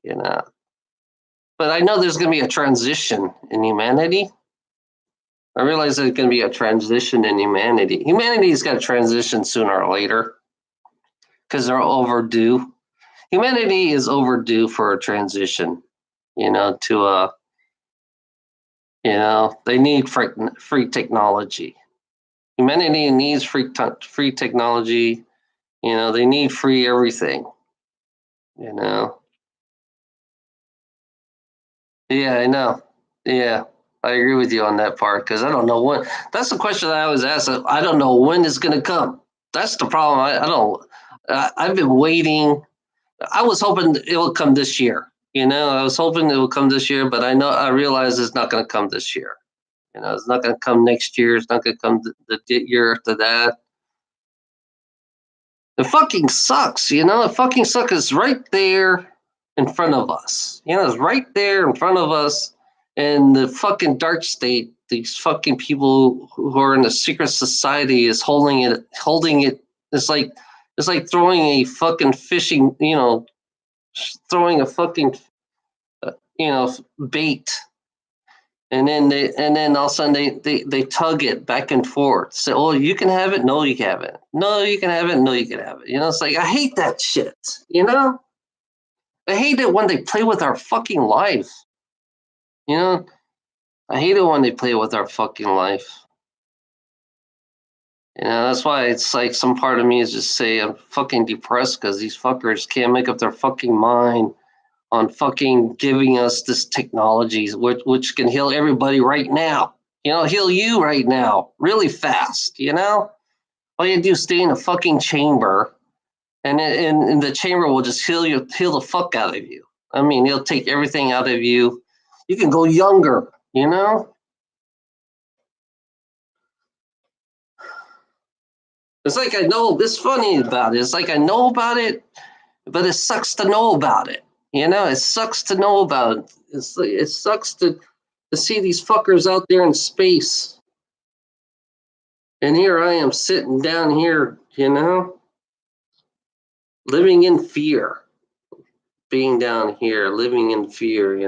You know, but I know there's going to be a transition in humanity. I realize there's going to be a transition in humanity. Humanity's got to transition sooner or later because they're overdue. Humanity is overdue for a transition. To they need free technology. Humanity needs free technology. They need free everything. You know. Yeah, I know. Yeah, I agree with you on that part because I don't know when. That's the question I always ask. I don't know when it's going to come. That's the problem. I don't. I've been waiting. I was hoping it would come this year. I was hoping it would come this year, but I realize it's not going to come this year. It's not going to come next year. It's not going to come the year after that. It fucking sucks. It fucking sucks. It's right there in front of us. It's right there in front of us. And the fucking dark state, these fucking people who are in the secret society is holding it. It's like throwing a fucking fishing, throwing a fucking, bait. And then all of a sudden they tug it back and forth. Say, oh, you can have it. No, you can have it. No, you can have it. No, you can have it. It's like, I hate that shit. I hate it when they play with our fucking life. I hate it when they play with our fucking life. That's why it's like some part of me is just say I'm fucking depressed because these fuckers can't make up their fucking mind on fucking giving us this technology, which can heal everybody right now. Heal you right now, really fast. All you do is stay in a fucking chamber, and the chamber will just heal the fuck out of you. I mean, it'll take everything out of you. You can go younger. It's like I know this funny about it. It's like I know about it, but it sucks to know about it. It sucks to know about it. It sucks to see these fuckers out there in space. And here I am sitting down here, living in fear. Being down here, living in fear,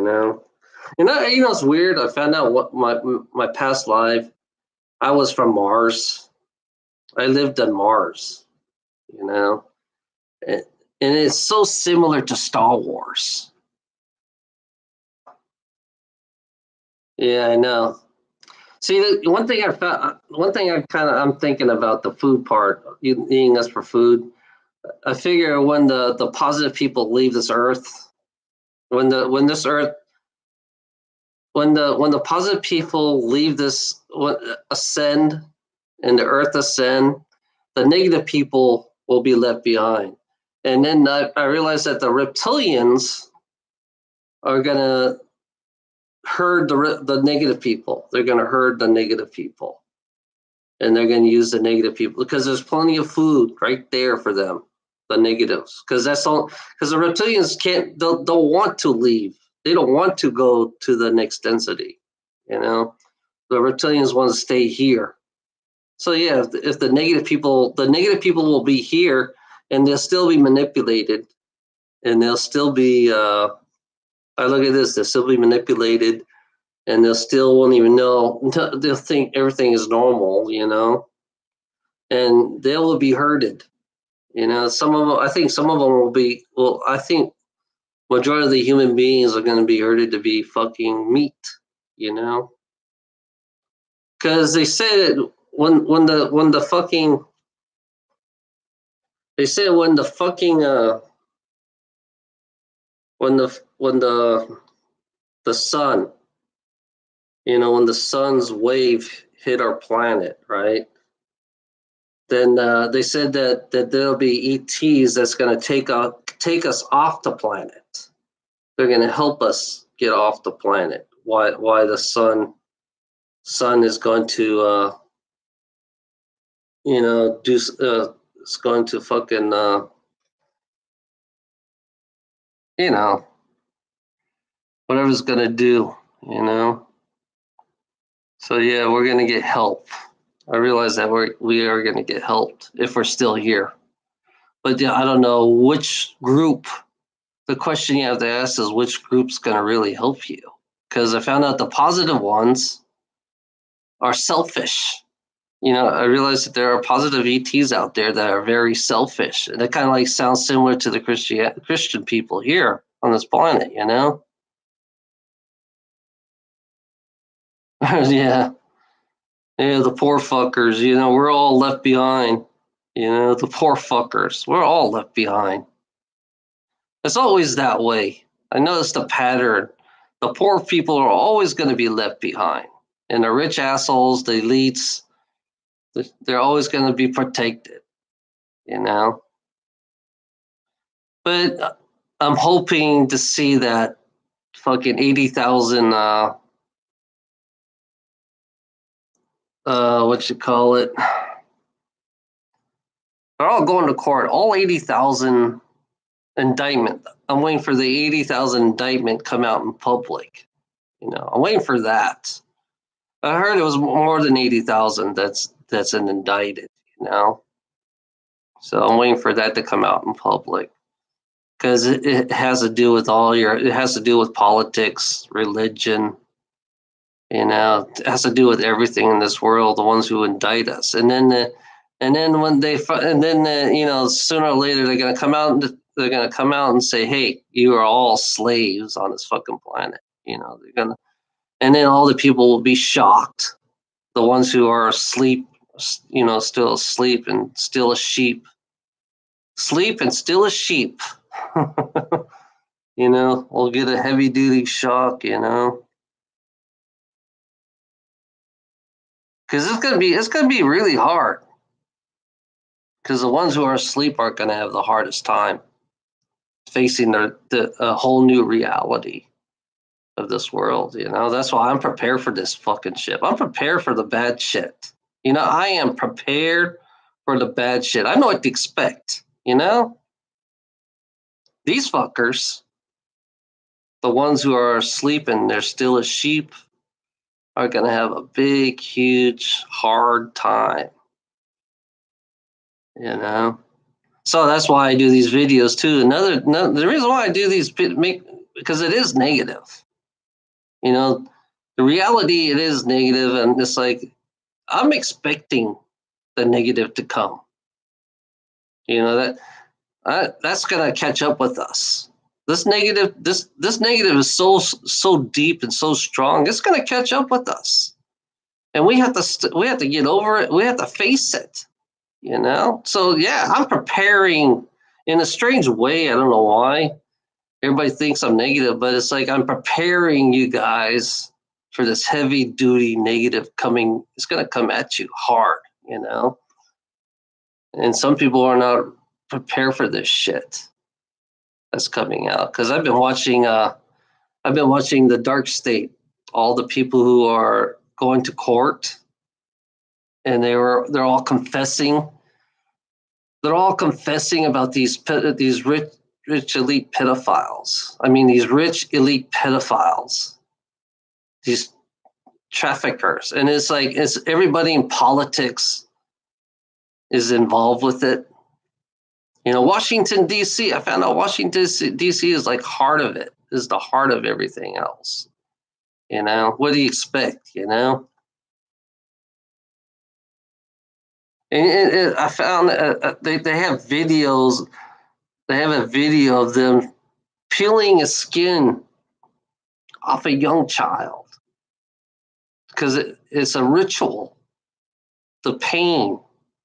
it's weird. I found out what my past life, I was from Mars. I lived on Mars, and it's so similar to Star Wars. Yeah, I know. See, one thing I'm thinking about the food part, eating us for food. I figure when the positive people leave this earth, when this earth, when the positive people leave this, ascend, and the earth ascend, the negative people will be left behind. And then I realized that the reptilians are gonna herd the negative people. They're gonna herd the negative people, and they're gonna use the negative people because there's plenty of food right there for them. The negatives, because that's all. Because the reptilians don't want to leave. They don't want to go to the next density. The reptilians want to stay here. So yeah, if the negative people will be here, and they'll still be manipulated, and they'll still be. I look at this. They'll still be manipulated, and they'll still won't even know. They'll think everything is normal, and they will be herded. Some of them. I think some of them will be. Well, I think majority of the human beings are going to be herded to be fucking meat. Because they said when the fucking they said when the fucking when the sun when the sun's wave hit our planet, right? Then they said that there'll be ETs that's going to take us off the planet. They're going to help us get off the planet. Why the sun is going to do it's going to fucking you know whatever it's going to do, you know. So yeah, we're going to get help. I realize that we are going to get helped if we're still here. But yeah, I don't know which group. The question you have to ask is which group's going to really help you. Because I found out the positive ones are selfish. I realize that there are positive ETs out there that are very selfish. And that kind of like sounds similar to the Christian people here on this planet, yeah. Yeah, the poor fuckers, we're all left behind. The poor fuckers, we're all left behind. It's always that way. I noticed the pattern. The poor people are always going to be left behind. And the rich assholes, the elites, they're always going to be protected, But I'm hoping to see that fucking 80,000, what you call it? They're all going to court. All 80,000 indictment. I'm waiting for the 80,000 indictment come out in public. I'm waiting for that. I heard it was more than 80,000 that's an indicted, So I'm waiting for that to come out in public. Because it has to do with it has to do with politics, religion, it has to do with everything in this world, the ones who indict us. And then when sooner or later they're going to come out and say, hey, you are all slaves on this fucking planet. They're going to, and then all the people will be shocked. The ones who are asleep, still asleep and still a sheep. Sleep and still a sheep. We'll get a heavy duty shock, because it's gonna be really hard. Because the ones who are asleep are gonna have the hardest time facing a whole new reality of this world. That's why I'm prepared for this fucking shit. I'm prepared for the bad shit. I am prepared for the bad shit. I know what to expect. These fuckers, the ones who are asleep and they're still a sheep, are going to have a big, huge, hard time. So that's why I do these videos too. The reason why I do these because it is negative. The reality, it is negative, and it's like I'm expecting the negative to come. That's going to catch up with us. This negative is so deep and so strong. It's going to catch up with us, and we have to get over it. We have to face it. So yeah, I'm preparing in a strange way. I don't know why everybody thinks I'm negative, but it's like I'm preparing you guys for this heavy duty negative coming. It's going to come at you hard, and some people are not prepared for this shit that's coming out. Because I've been watching the Dark State, all the people who are going to court, and they're all confessing. They're all confessing about these rich elite pedophiles. I mean, these rich elite pedophiles, these traffickers, and it's like it's everybody in politics is involved with it. Washington D.C. I found out Washington D.C. is like heart of it. Is the heart of everything else. What do you expect? And I found they have videos. They have a video of them peeling a skin off a young child because it's a ritual. The pain,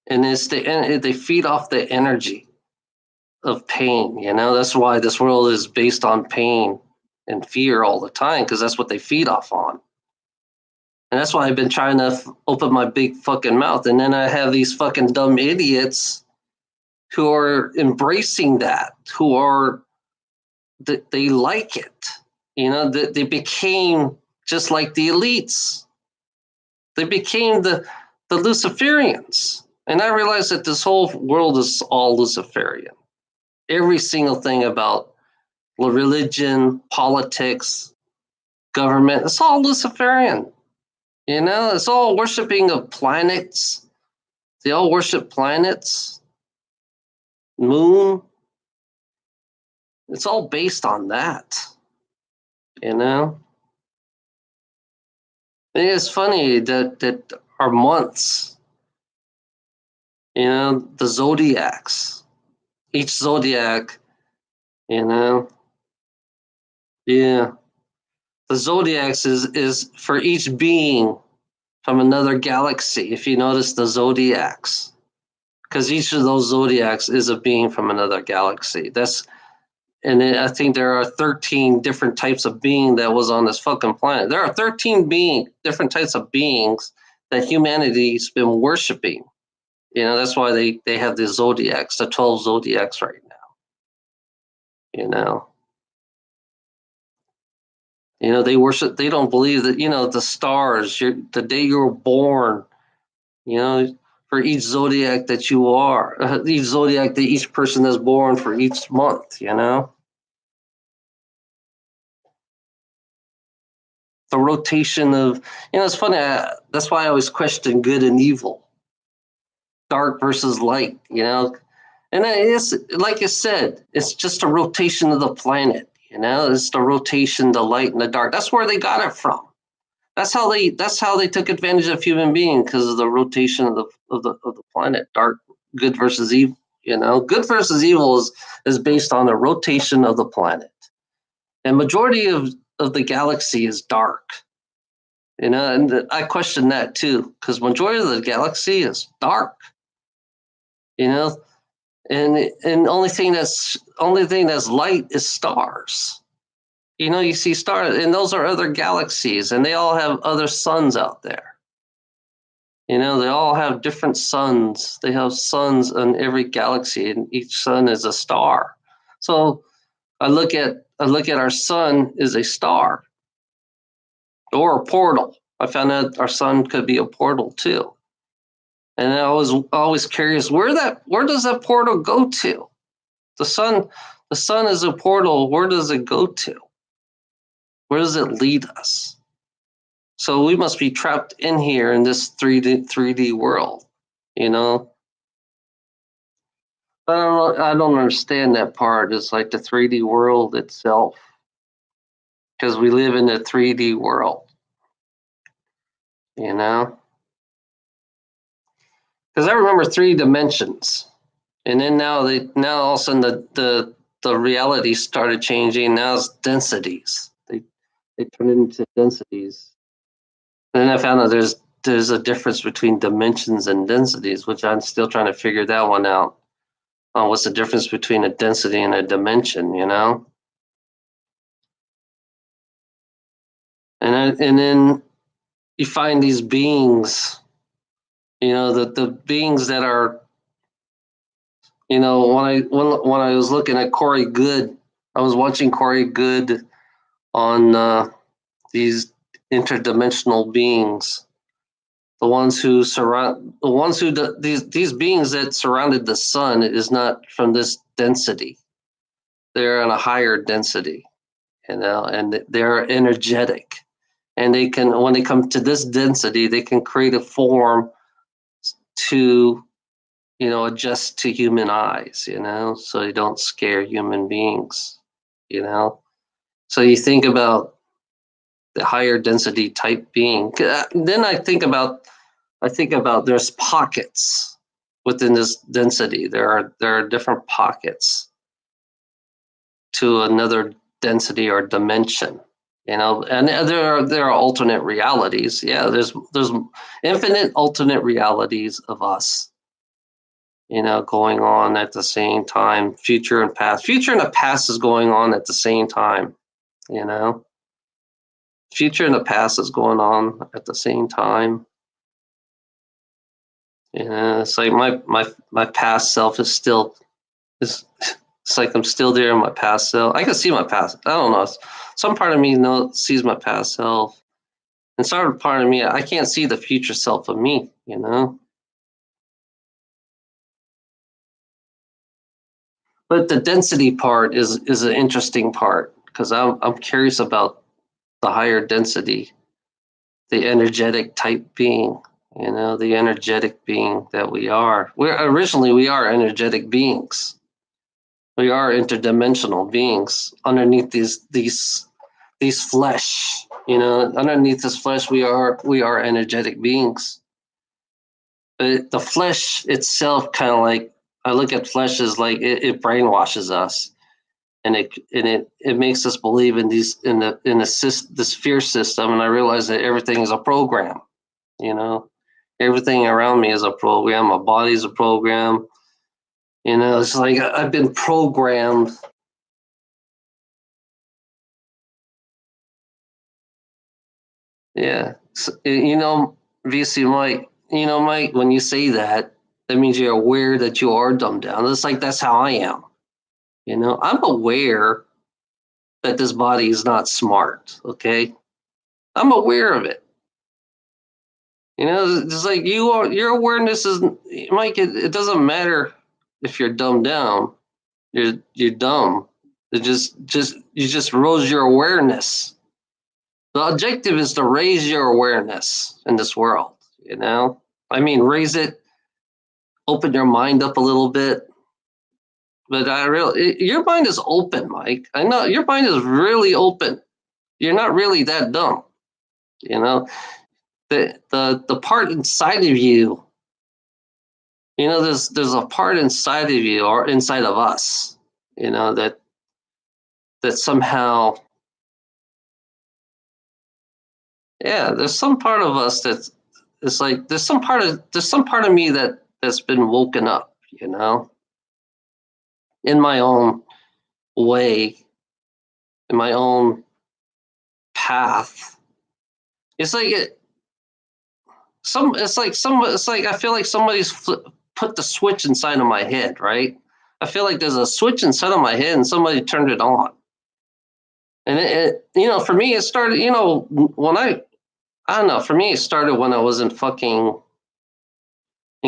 and they feed off the energy of pain. That's why this world is based on pain and fear all the time, because that's what they feed off on. And that's why I've been trying to open my big fucking mouth. And then I have these fucking dumb idiots who are embracing that, who are, they like it. They became just like the elites. They became the Luciferians. And I realized that this whole world is all Luciferian. Every single thing about religion, politics, government, it's all Luciferian. It's all worshiping of planets. They all worship planets, moon. It's all based on that. You know? And it's funny that our months, the zodiacs, each zodiac, you know, yeah. The zodiacs is for each being from another galaxy. If you notice the zodiacs, because each of those zodiacs is a being from another galaxy. I think there are 13 different types of being that was on this fucking planet. There are 13 different types of beings that humanity's been worshiping. That's why they have the zodiacs, the 12 zodiacs right now. You know. They worship. They don't believe that. The stars. The day you were born. For each zodiac that you are, each zodiac that each person is born for each month. The rotation of. It's funny. That's why I always question good and evil, dark versus light. And it's like I said, it's just a rotation of the planet. It's the rotation, the light and the dark. That's where they got it from. That's how they took advantage of human being, because of the rotation of the planet. Dark, good versus evil. Good versus evil is based on the rotation of the planet, and majority of the galaxy is dark. And I question that too, because majority of the galaxy is dark. And only thing that's light is stars. You see stars, and those are other galaxies, and they all have other suns out there. They all have different suns. They have suns in every galaxy, and each sun is a star. So I look at our sun as a star or a portal. I found out our sun could be a portal too. And I was always curious, where does that portal go to? The sun is a portal. Where does it go to? Where does it lead us? So we must be trapped in here in this 3D world, But I don't understand that part. It's like the 3D world itself, because we live in a 3D world, Because I remember 3 dimensions, and then now all of a sudden the reality started changing. Now it's densities. They turn it into densities. And then I found out there's a difference between dimensions and densities, which I'm still trying to figure that one out. What's the difference between a density and a dimension? And then you find these beings, the beings that are, when I was looking at Corey Goode, I was watching Corey Goode on these interdimensional beings, these beings that surrounded the sun is not from this density. They're on a higher density, and they're energetic, and when they come to this density, they can create a form to, adjust to human eyes, so they don't scare human beings, So you think about the higher density type being. Then I think about there's pockets within this density. There are different pockets to another density or dimension, and there are alternate realities. Yeah, there's infinite alternate realities of us, going on at the same time. Future and the past is going on at the same time, future and the past is going on at the same time. And it's like my past self is still is it's like I'm still there in my past self. I can see my past. I don't know. Some part of me sees my past self, and some part of me I can't see the future self of me. But the density part is an interesting part because I'm curious about the higher density, the energetic type being. The energetic being that we are. We are energetic beings. We are interdimensional beings underneath these flesh. Underneath this flesh, we are energetic beings. But the flesh itself, kind of like I look at flesh as like it brainwashes us, and it makes us believe in this fear system. And I realize that everything is a program. You know, everything around me is a program. My body's a program. It's like I've been programmed. Yeah. So, VC Mike, Mike, when you say that, that means you're aware that you are dumbed down. It's like that's how I am. I'm aware that this body is not smart. Okay. I'm aware of it. It's like your awareness is, Mike, it doesn't matter if you're dumbed down. You're dumb. You just rose your awareness. The objective is to raise your awareness in this world, I mean, raise it, open your mind up a little bit. But your mind is open, Mike. I know your mind is really open. You're not really that dumb. The part inside of you, there's a part inside of you or inside of us, that somehow, yeah, there's some part of us that's it's like there's some part of me that's been woken up, in my own way, in my own path. It's like it's like I feel like somebody's put the switch inside of my head, right? I feel like there's a switch inside of my head and somebody turned it on. And for me, it started, when I don't know, for me, it started when I was in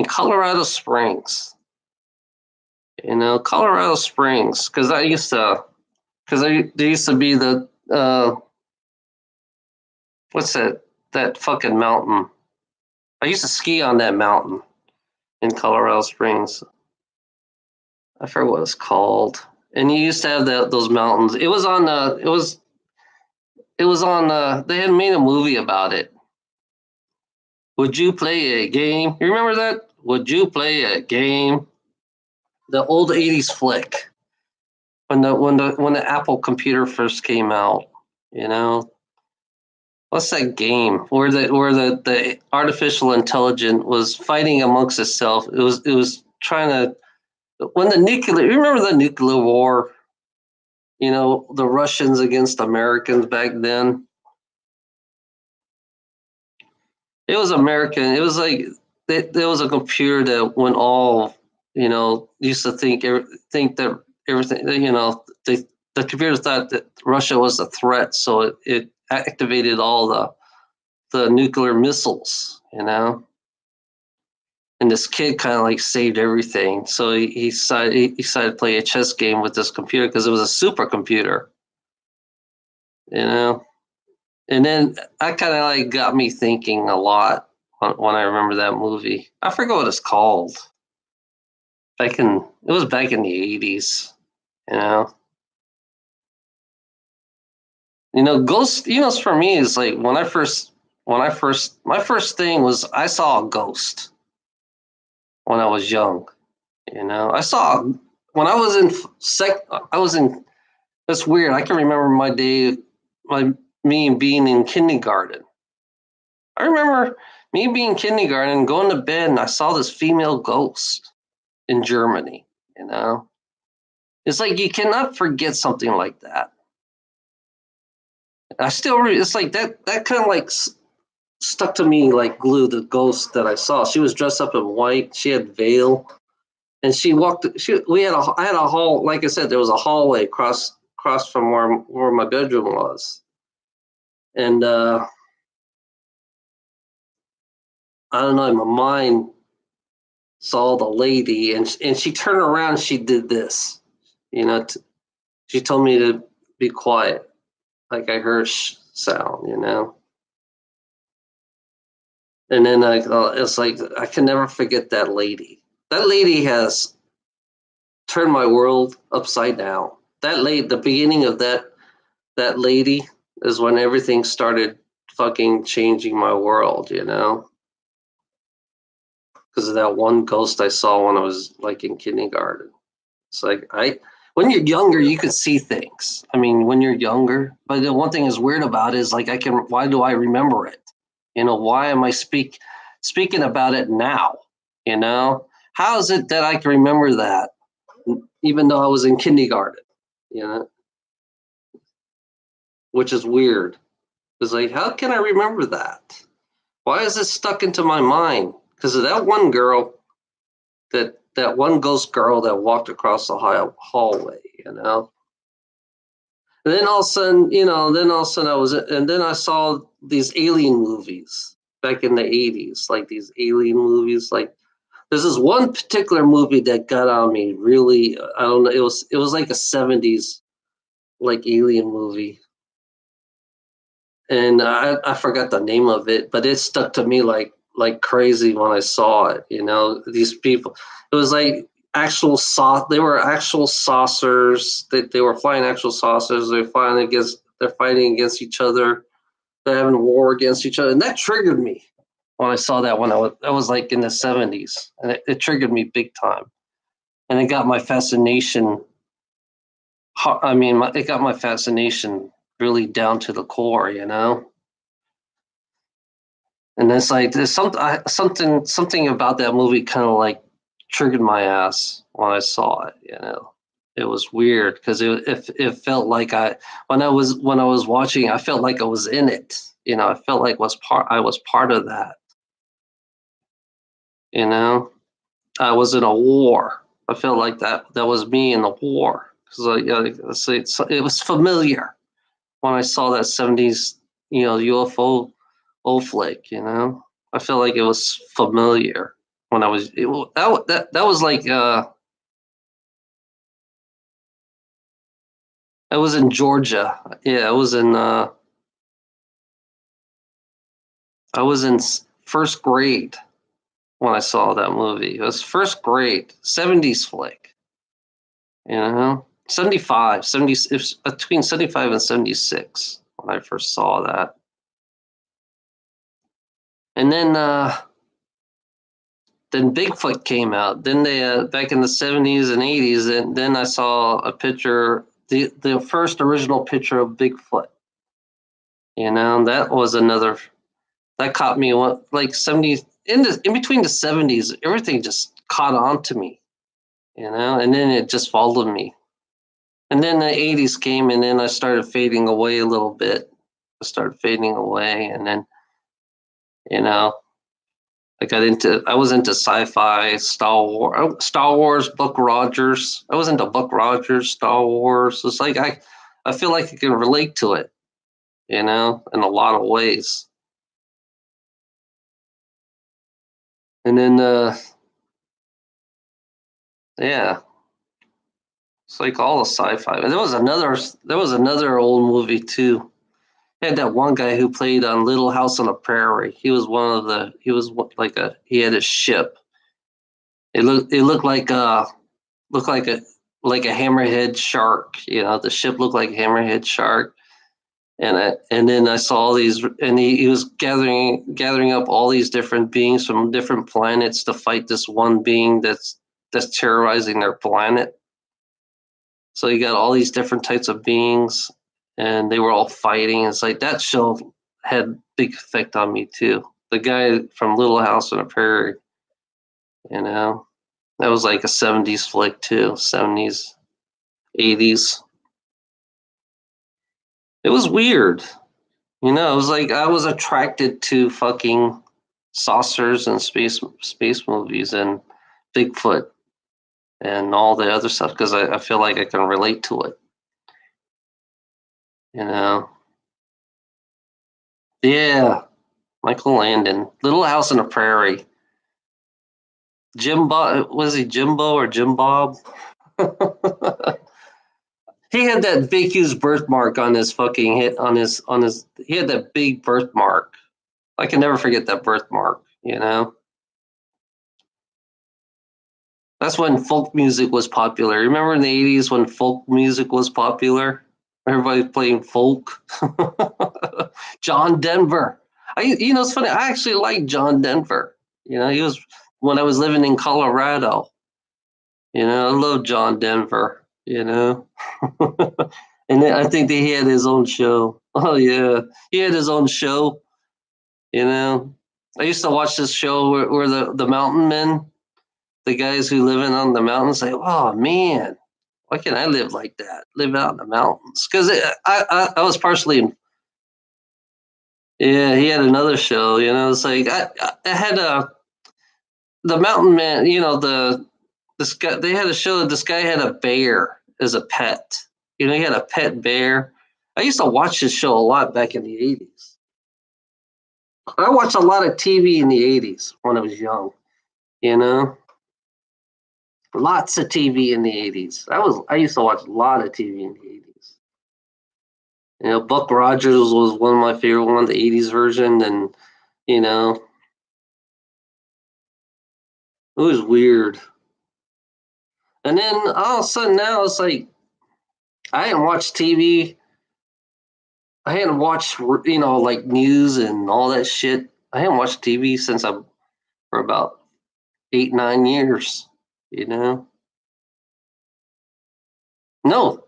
Colorado Springs. Colorado Springs, because there used to be the what's that fucking mountain? I used to ski on that mountain in Colorado Springs. I forget what it's called. And you used to have those mountains. It was on they had made a movie about it. Would you play a game? You remember that? Would you play a game? The old '80s flick when the Apple computer first came out. You know, what's that game where the artificial intelligence was fighting amongst itself? It was trying to when the nuclear. You remember the nuclear war? The Russians against Americans back then. It was American. It was like there was a computer that went all used to think that everything the computer thought that Russia was a threat, so it activated all the nuclear missiles, and this kid kind of like saved everything. So he decided to play a chess game with this computer because it was a supercomputer, you know. And then that kind of like got me thinking a lot when I remember that movie. I forget what it's called. It was back in the '80s, you know. Ghost. For me, is like my first thing was I saw a ghost when I was young. I saw when I was in I was in. That's weird. I can remember me being in kindergarten. I remember me being in kindergarten, going to bed, and I saw this female ghost in Germany. It's like you cannot forget something like that. I still it's like that kind of like stuck to me like glue. The ghost that I saw, she was dressed up in white. She had veil, and she walked. We had I had a hall. Like I said, there was a hallway across from where my bedroom was, and I don't know. In my mind, saw the lady, and she turned around. And she did this, you know. She told me to be quiet, like I heard sound, you know. And then it's like I can never forget that lady. That lady has turned my world upside down. That lady, the beginning of that lady is when everything started fucking changing my world, you know, because of that one ghost I saw when I was like in kindergarten. It's like when you're younger, you could see things. I mean, when you're younger, but the one thing is weird about it is like why do I remember it? You know, why am I speaking about it now? You know, how is it that I can remember that even though I was in kindergarten? You know, which is weird. It's like, how can I remember that? Why is it stuck into my mind? Because of that one girl, that one ghost girl that walked across the hallway, you know. And then all of a sudden, I was, and then I saw these alien movies back in the '80s, like these alien movies. Like there's this one particular movie that got on me really. I don't know. It was like a '70s like alien movie, and I forgot the name of it, but it stuck to me like crazy when I saw it. You know, these people. It was like they were actual saucers. They were flying actual saucers. They're fighting against each other. They're having a war against each other, and that triggered me when I saw that when I was like in the '70s, and it triggered me big time, and it got my fascination. I mean, it got my fascination really down to the core, you know. And it's like there's something about that movie kind of like triggered my ass when I saw it. You know, it was weird because it felt like when I was watching, I felt like I was in it. You know, I felt like I was part of that. You know, I was in a war. I felt like that was me in the war because it was familiar when I saw that '70s UFO flick. You know, I felt like it was familiar when that was like I was in Georgia. Yeah, I was in first grade when I saw that movie. It was first grade, '70s flick. You know, 75, 70, it was between 75 and 76 when I first saw that. And then Bigfoot came out. Then they back in the '70s and '80s, and then I saw a picture, the first original picture of Bigfoot. You know, that was another that caught me like '70s in between the '70s. Everything just caught on to me, you know, and then it just followed me. And then the '80s came, and then I started fading away a little bit. I started fading away, and then you know I was into sci-fi, Star Wars, Buck Rogers. I was into Buck Rogers, Star Wars. It's like I feel like I can relate to it, you know, in a lot of ways. And then yeah, it's like all the sci-fi. There was another old movie too. It had that one guy who played on Little House on the Prairie. He had a ship. It looked looked like a hammerhead shark. You know, the ship looked like a hammerhead shark. And then I saw these, and he was gathering up all these different beings from different planets to fight this one being that's terrorizing their planet. So you got all these different types of beings, and they were all fighting. It's like that show had big effect on me too. The guy from Little House on the Prairie, you know, that was like a '70s flick too, '70s, '80s. It was weird. It was like I was attracted to fucking saucers and space movies and Bigfoot and all the other stuff because I feel like I can relate to it. You know? Yeah, Michael Landon, Little House on the Prairie. Jim Bob, was he Jimbo or Jim Bob? He had that big huge birthmark on his fucking hit on his. He had that big birthmark. I can never forget that birthmark. That's when folk music was popular. Remember in the 80s when folk music was popular? Everybody playing folk. John Denver. It's funny. I actually like John Denver. He was when I was living in Colorado. I love John Denver. And then I think that he had his own show. Oh yeah, he had his own show. I used to watch this show where the mountain men, the guys who live in on the mountains, say, "Oh man, why can't I live like that? Live out in the mountains?" Because I was partially in. Yeah, he had another show. It's like I had the mountain man. This guy. They had a show that this guy had a bear as a pet. He had a pet bear. I used to watch this show a lot back in the 80s. I watched a lot of TV in the 80s when I was young. You know, lots of TV in the 80s. I used to watch a lot of TV in the 80s. Buck Rogers was one of my favorite ones, the 80s version, and you know, it was weird. And then all of a sudden now it's like I hadn't watched TV. I hadn't watched like news and all that shit. I hadn't watched TV since I for about 8 9 years. You know, no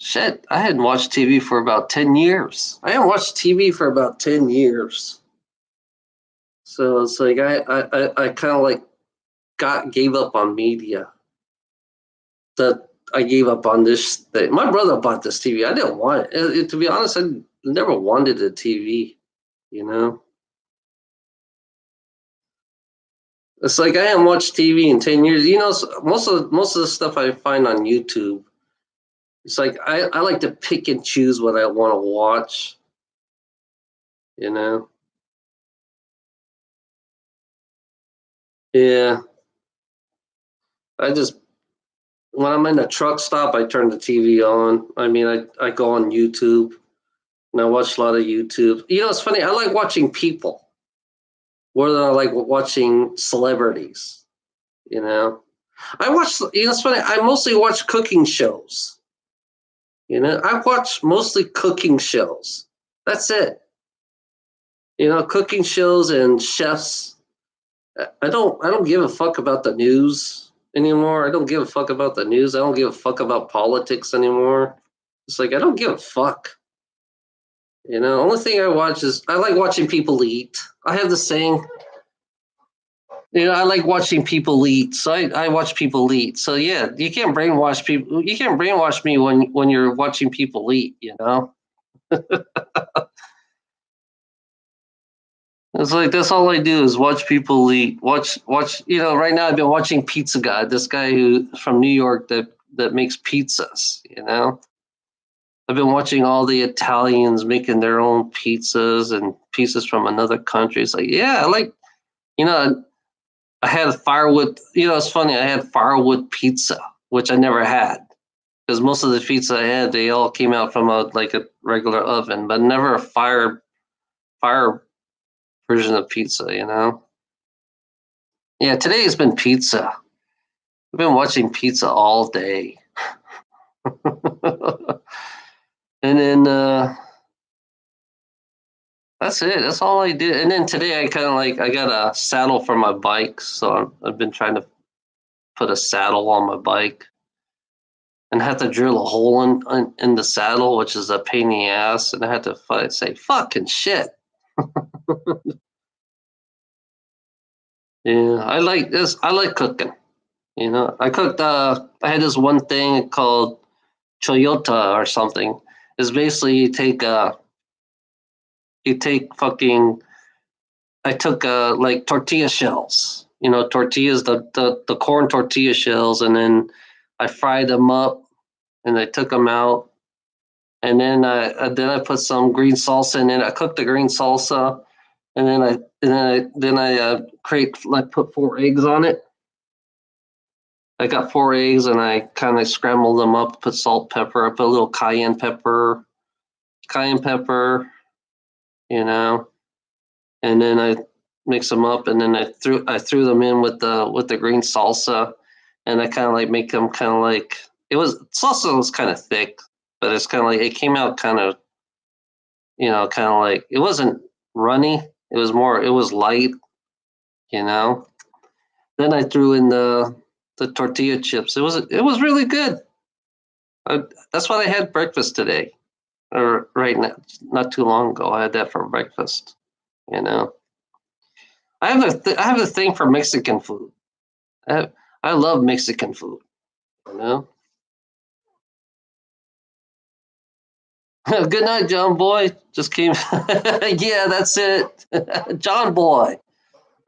shit. I hadn't watched TV for about 10 years. I hadn't watched TV for about 10 years. So it's like I kind of like gave up on media. That I gave up on this thing. My brother bought this TV. I didn't want it. To be honest, I never wanted a TV. You know, it's like I haven't watched TV in 10 years. Most of the stuff I find on YouTube. It's like I like to pick and choose what I want to watch. You know, yeah. I just when I'm in a truck stop, I turn the TV on. I mean, I go on YouTube and I watch a lot of YouTube. It's funny. I like watching people more than I like watching celebrities. You know, I watch. It's funny. I mostly watch cooking shows. I watch mostly cooking shows. That's it. Cooking shows and chefs. I don't give a fuck about the news anymore. I don't give a fuck about the news. I don't give a fuck about politics anymore. It's like I don't give a fuck. Only thing I watch is I like watching people eat. I have the saying, I like watching people eat. So I watch people eat. So yeah, you can't brainwash people. You can't brainwash me when you're watching people eat. It's like that's all I do is watch people eat. Watch. Right now I've been watching Pizza Guy. This guy who from New York that makes pizzas. I've been watching all the Italians making their own pizzas and pizzas from another country. It's like, yeah, I like, you know, I had firewood. It's funny. I had firewood pizza, which I never had because most of the pizza I had, they all came out from a regular oven, but never a fire version of pizza. Yeah, today has been pizza. I've been watching pizza all day, and then that's it. That's all I did. And then today I kind of like I got a saddle for my bike, so I've been trying to put a saddle on my bike and had to drill a hole in the saddle, which is a pain in the ass. And I had to say fucking shit. Yeah, I like this. I like cooking. I cooked. I had this one thing called Toyota or something. It's basically you take you take fucking. I took like tortilla shells. Tortillas, the corn tortilla shells, and then I fried them up, and I took them out, and then I put some green salsa in it. I cooked the green salsa, and then I put 4 eggs on it. I got 4 eggs, and I kind of scrambled them up. Put salt, pepper. I put a little cayenne pepper, and then I mix them up, and then I threw them in with the green salsa, and I kind of like make them kind of like salsa was kind of thick, but it's kind of like it came out kind of kind of like it wasn't runny. It was light, you know. Then I threw in the tortilla chips. It was really good. That's what I had breakfast today, or right now, not too long ago. I had that for breakfast. You know, I have a thing for Mexican food. I love Mexican food. You know. Good night, John Boy. Just came. Yeah, that's it, John Boy.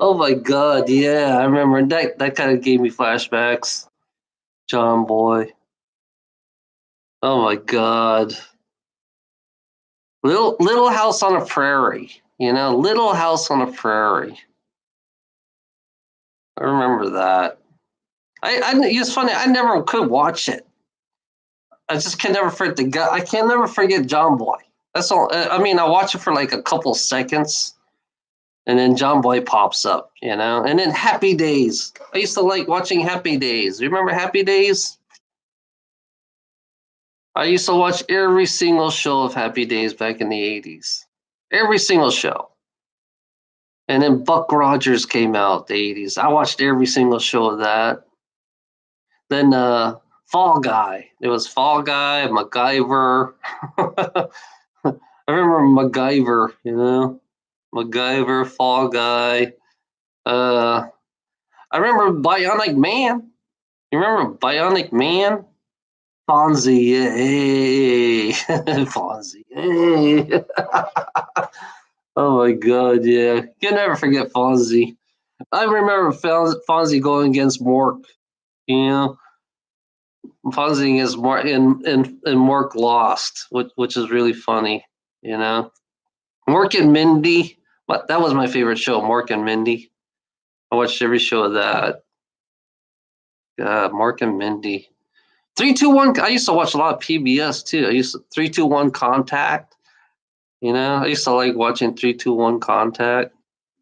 Oh my God, yeah, I remember that. That kind of gave me flashbacks. John Boy. Oh my God. Little House on a Prairie. Little House on a Prairie. I remember that. It's funny. I never could watch it. I just can never forget the guy. I can never forget John Boy. That's all. I mean, I watch it for like a couple seconds, and then John Boy pops up. And then Happy Days. I used to like watching Happy Days. Remember Happy Days? I used to watch every single show of Happy Days back in the 80s. Every single show. And then Buck Rogers came out the 80s. I watched every single show of that. Then Fall Guy. It was Fall Guy, MacGyver. I remember MacGyver, MacGyver, Fall Guy. I remember Bionic Man. You remember Bionic Man? Fonzie, hey. Fonzie, hey. Oh my God, yeah. You'll never forget Fonzie. I remember Fonzie going against Mork, you know. Fonzie against Mork, and Mork lost, which is really funny, you know. Mork and Mindy, that was my favorite show, Mork and Mindy. I watched every show of that. Mork and Mindy. 3-2-1. I used to watch a lot of PBS too. 3-2-1 Contact. I used to like watching 3-2-1 Contact.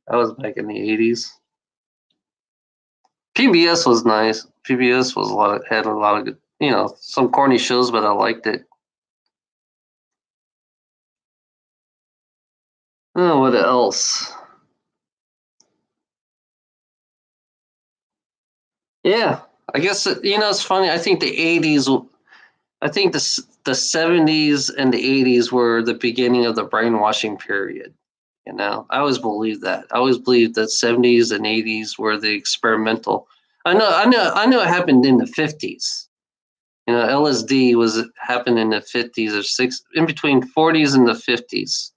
That was back in the 80s. PBS was nice. PBS had a lot of good, some corny shows, but I liked it. Oh, what else? Yeah, I guess it's funny. I think the 80s. I think the 70s and the 80s were the beginning of the brainwashing period. I always believed that. I always believed that 70s and 80s were the experimental. I know it happened in the 50s. LSD happened in the 50s or in between 40s and the 50s.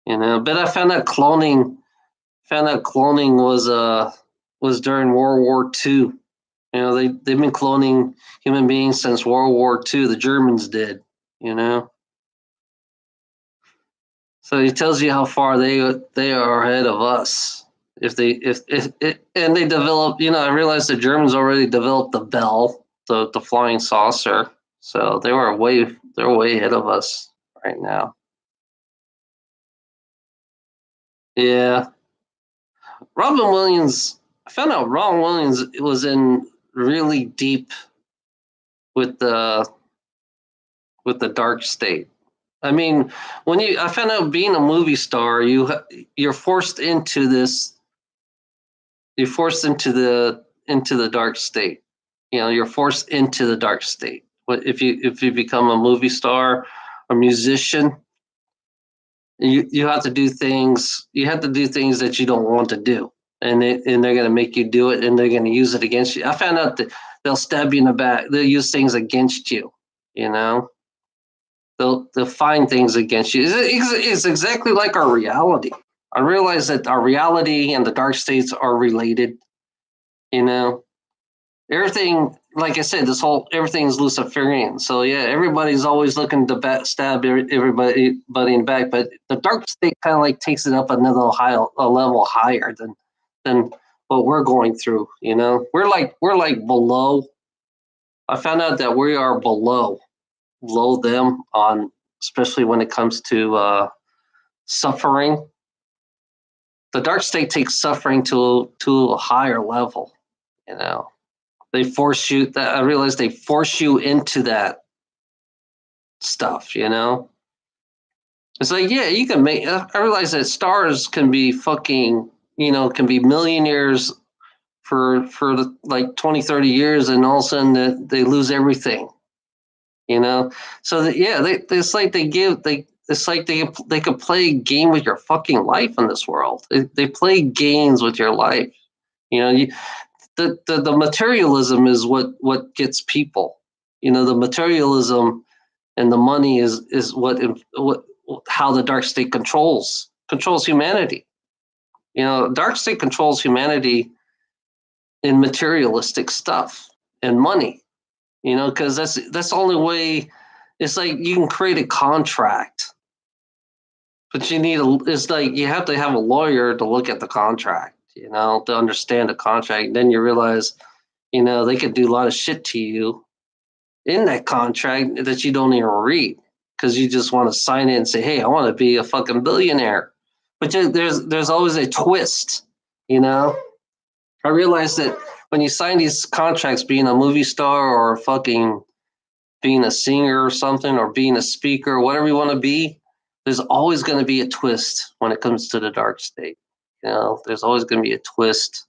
But I found out cloning was during World War II. They've been cloning human beings since World War II. The Germans did. So it tells you how far they are ahead of us. If they develop, I realized the Germans already developed the Bell, the flying saucer. So they're way ahead of us right now. Yeah, Robin Williams. I found out Robin Williams was in really deep with the dark state. I mean, I found out being a movie star, you're forced into this. You're forced into the dark state. You're forced into the dark state. But if you become a movie star, a musician, you have to do things. You have to do things that you don't want to do, and they're going to make you do it, and they're going to use it against you. I found out that they'll stab you in the back. They'll use things against you. They'll find things against you. It's exactly like our reality. I realize that our reality and the dark states are related. You know, everything, like I said, this whole everything is Luciferian. So yeah, everybody's always looking to stab everybody in the back, but the dark state kind of like takes it up another a level higher than what we're going through. You know, we're like below. I found out that we are below them on, especially when it comes to suffering. The dark state takes suffering to a higher level. You know, they force you. That I realize they force you into that stuff. You know, it's like, yeah, you can make. I realize that stars can be fucking. You know, can be millionaires for like 20, 30 years, and all of a sudden they lose everything. You know, so that, yeah, it's like it's like they could play a game with your fucking life in this world. They play games with your life. You know, the materialism is what gets people. You know, the materialism and the money is what how the dark state controls humanity. You know, dark state controls humanity in materialistic stuff and money. You know, because that's the only way. It's like you can create a contract, but you need a. It's like you have to have a lawyer to look at the contract. You know, to understand the contract. Then you realize, you know, they could do a lot of shit to you in that contract that you don't even read because you just want to sign it and say, "Hey, I want to be a fucking billionaire." But there's always a twist. You know, I realize that when you sign these contracts, being a movie star or fucking being a singer or something, or being a speaker, whatever you want to be, there's always going to be a twist when it comes to the dark state. You know, there's always going to be a twist.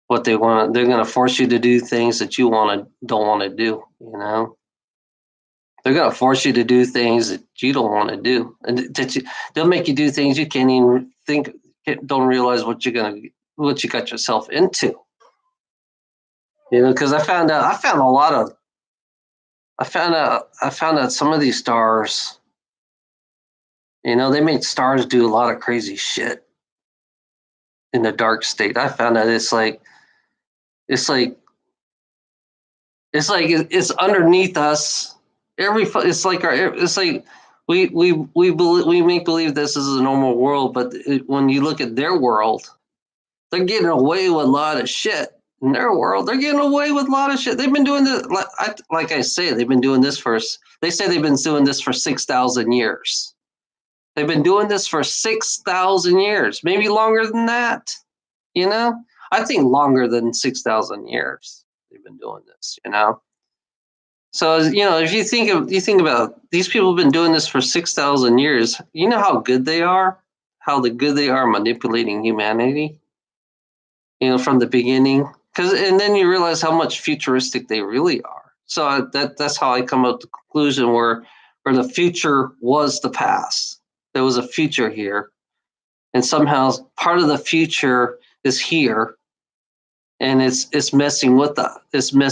What they want, they're going to force you to do things that you don't want to do. You know, they're going to force you to do things that you don't want to do, and they'll make you do things you can't even think, don't realize what you got yourself into. You know, because I found out some of these stars, you know, they made stars do a lot of crazy shit in the dark state. I found out it's like it's underneath us. It's like it's like we make believe this is a normal world, but when you look at their world, they're getting away with a lot of shit. In their world, they're getting away with a lot of shit. They've been doing this, like I say, they've been doing this for. They say they've been doing this for 6,000 years. They've been doing this for 6,000 years, maybe longer than that. You know, I think longer than 6,000 years they've been doing this. You know, so you know, if you think about these people have been doing this for 6,000 years. You know how good they are, how good they are manipulating humanity. You know, from the beginning, and then you realize how much futuristic they really are. So that's how I come up to the conclusion where the future was the past. There was a future here, and somehow part of the future is here, and it's messing with us. It's messing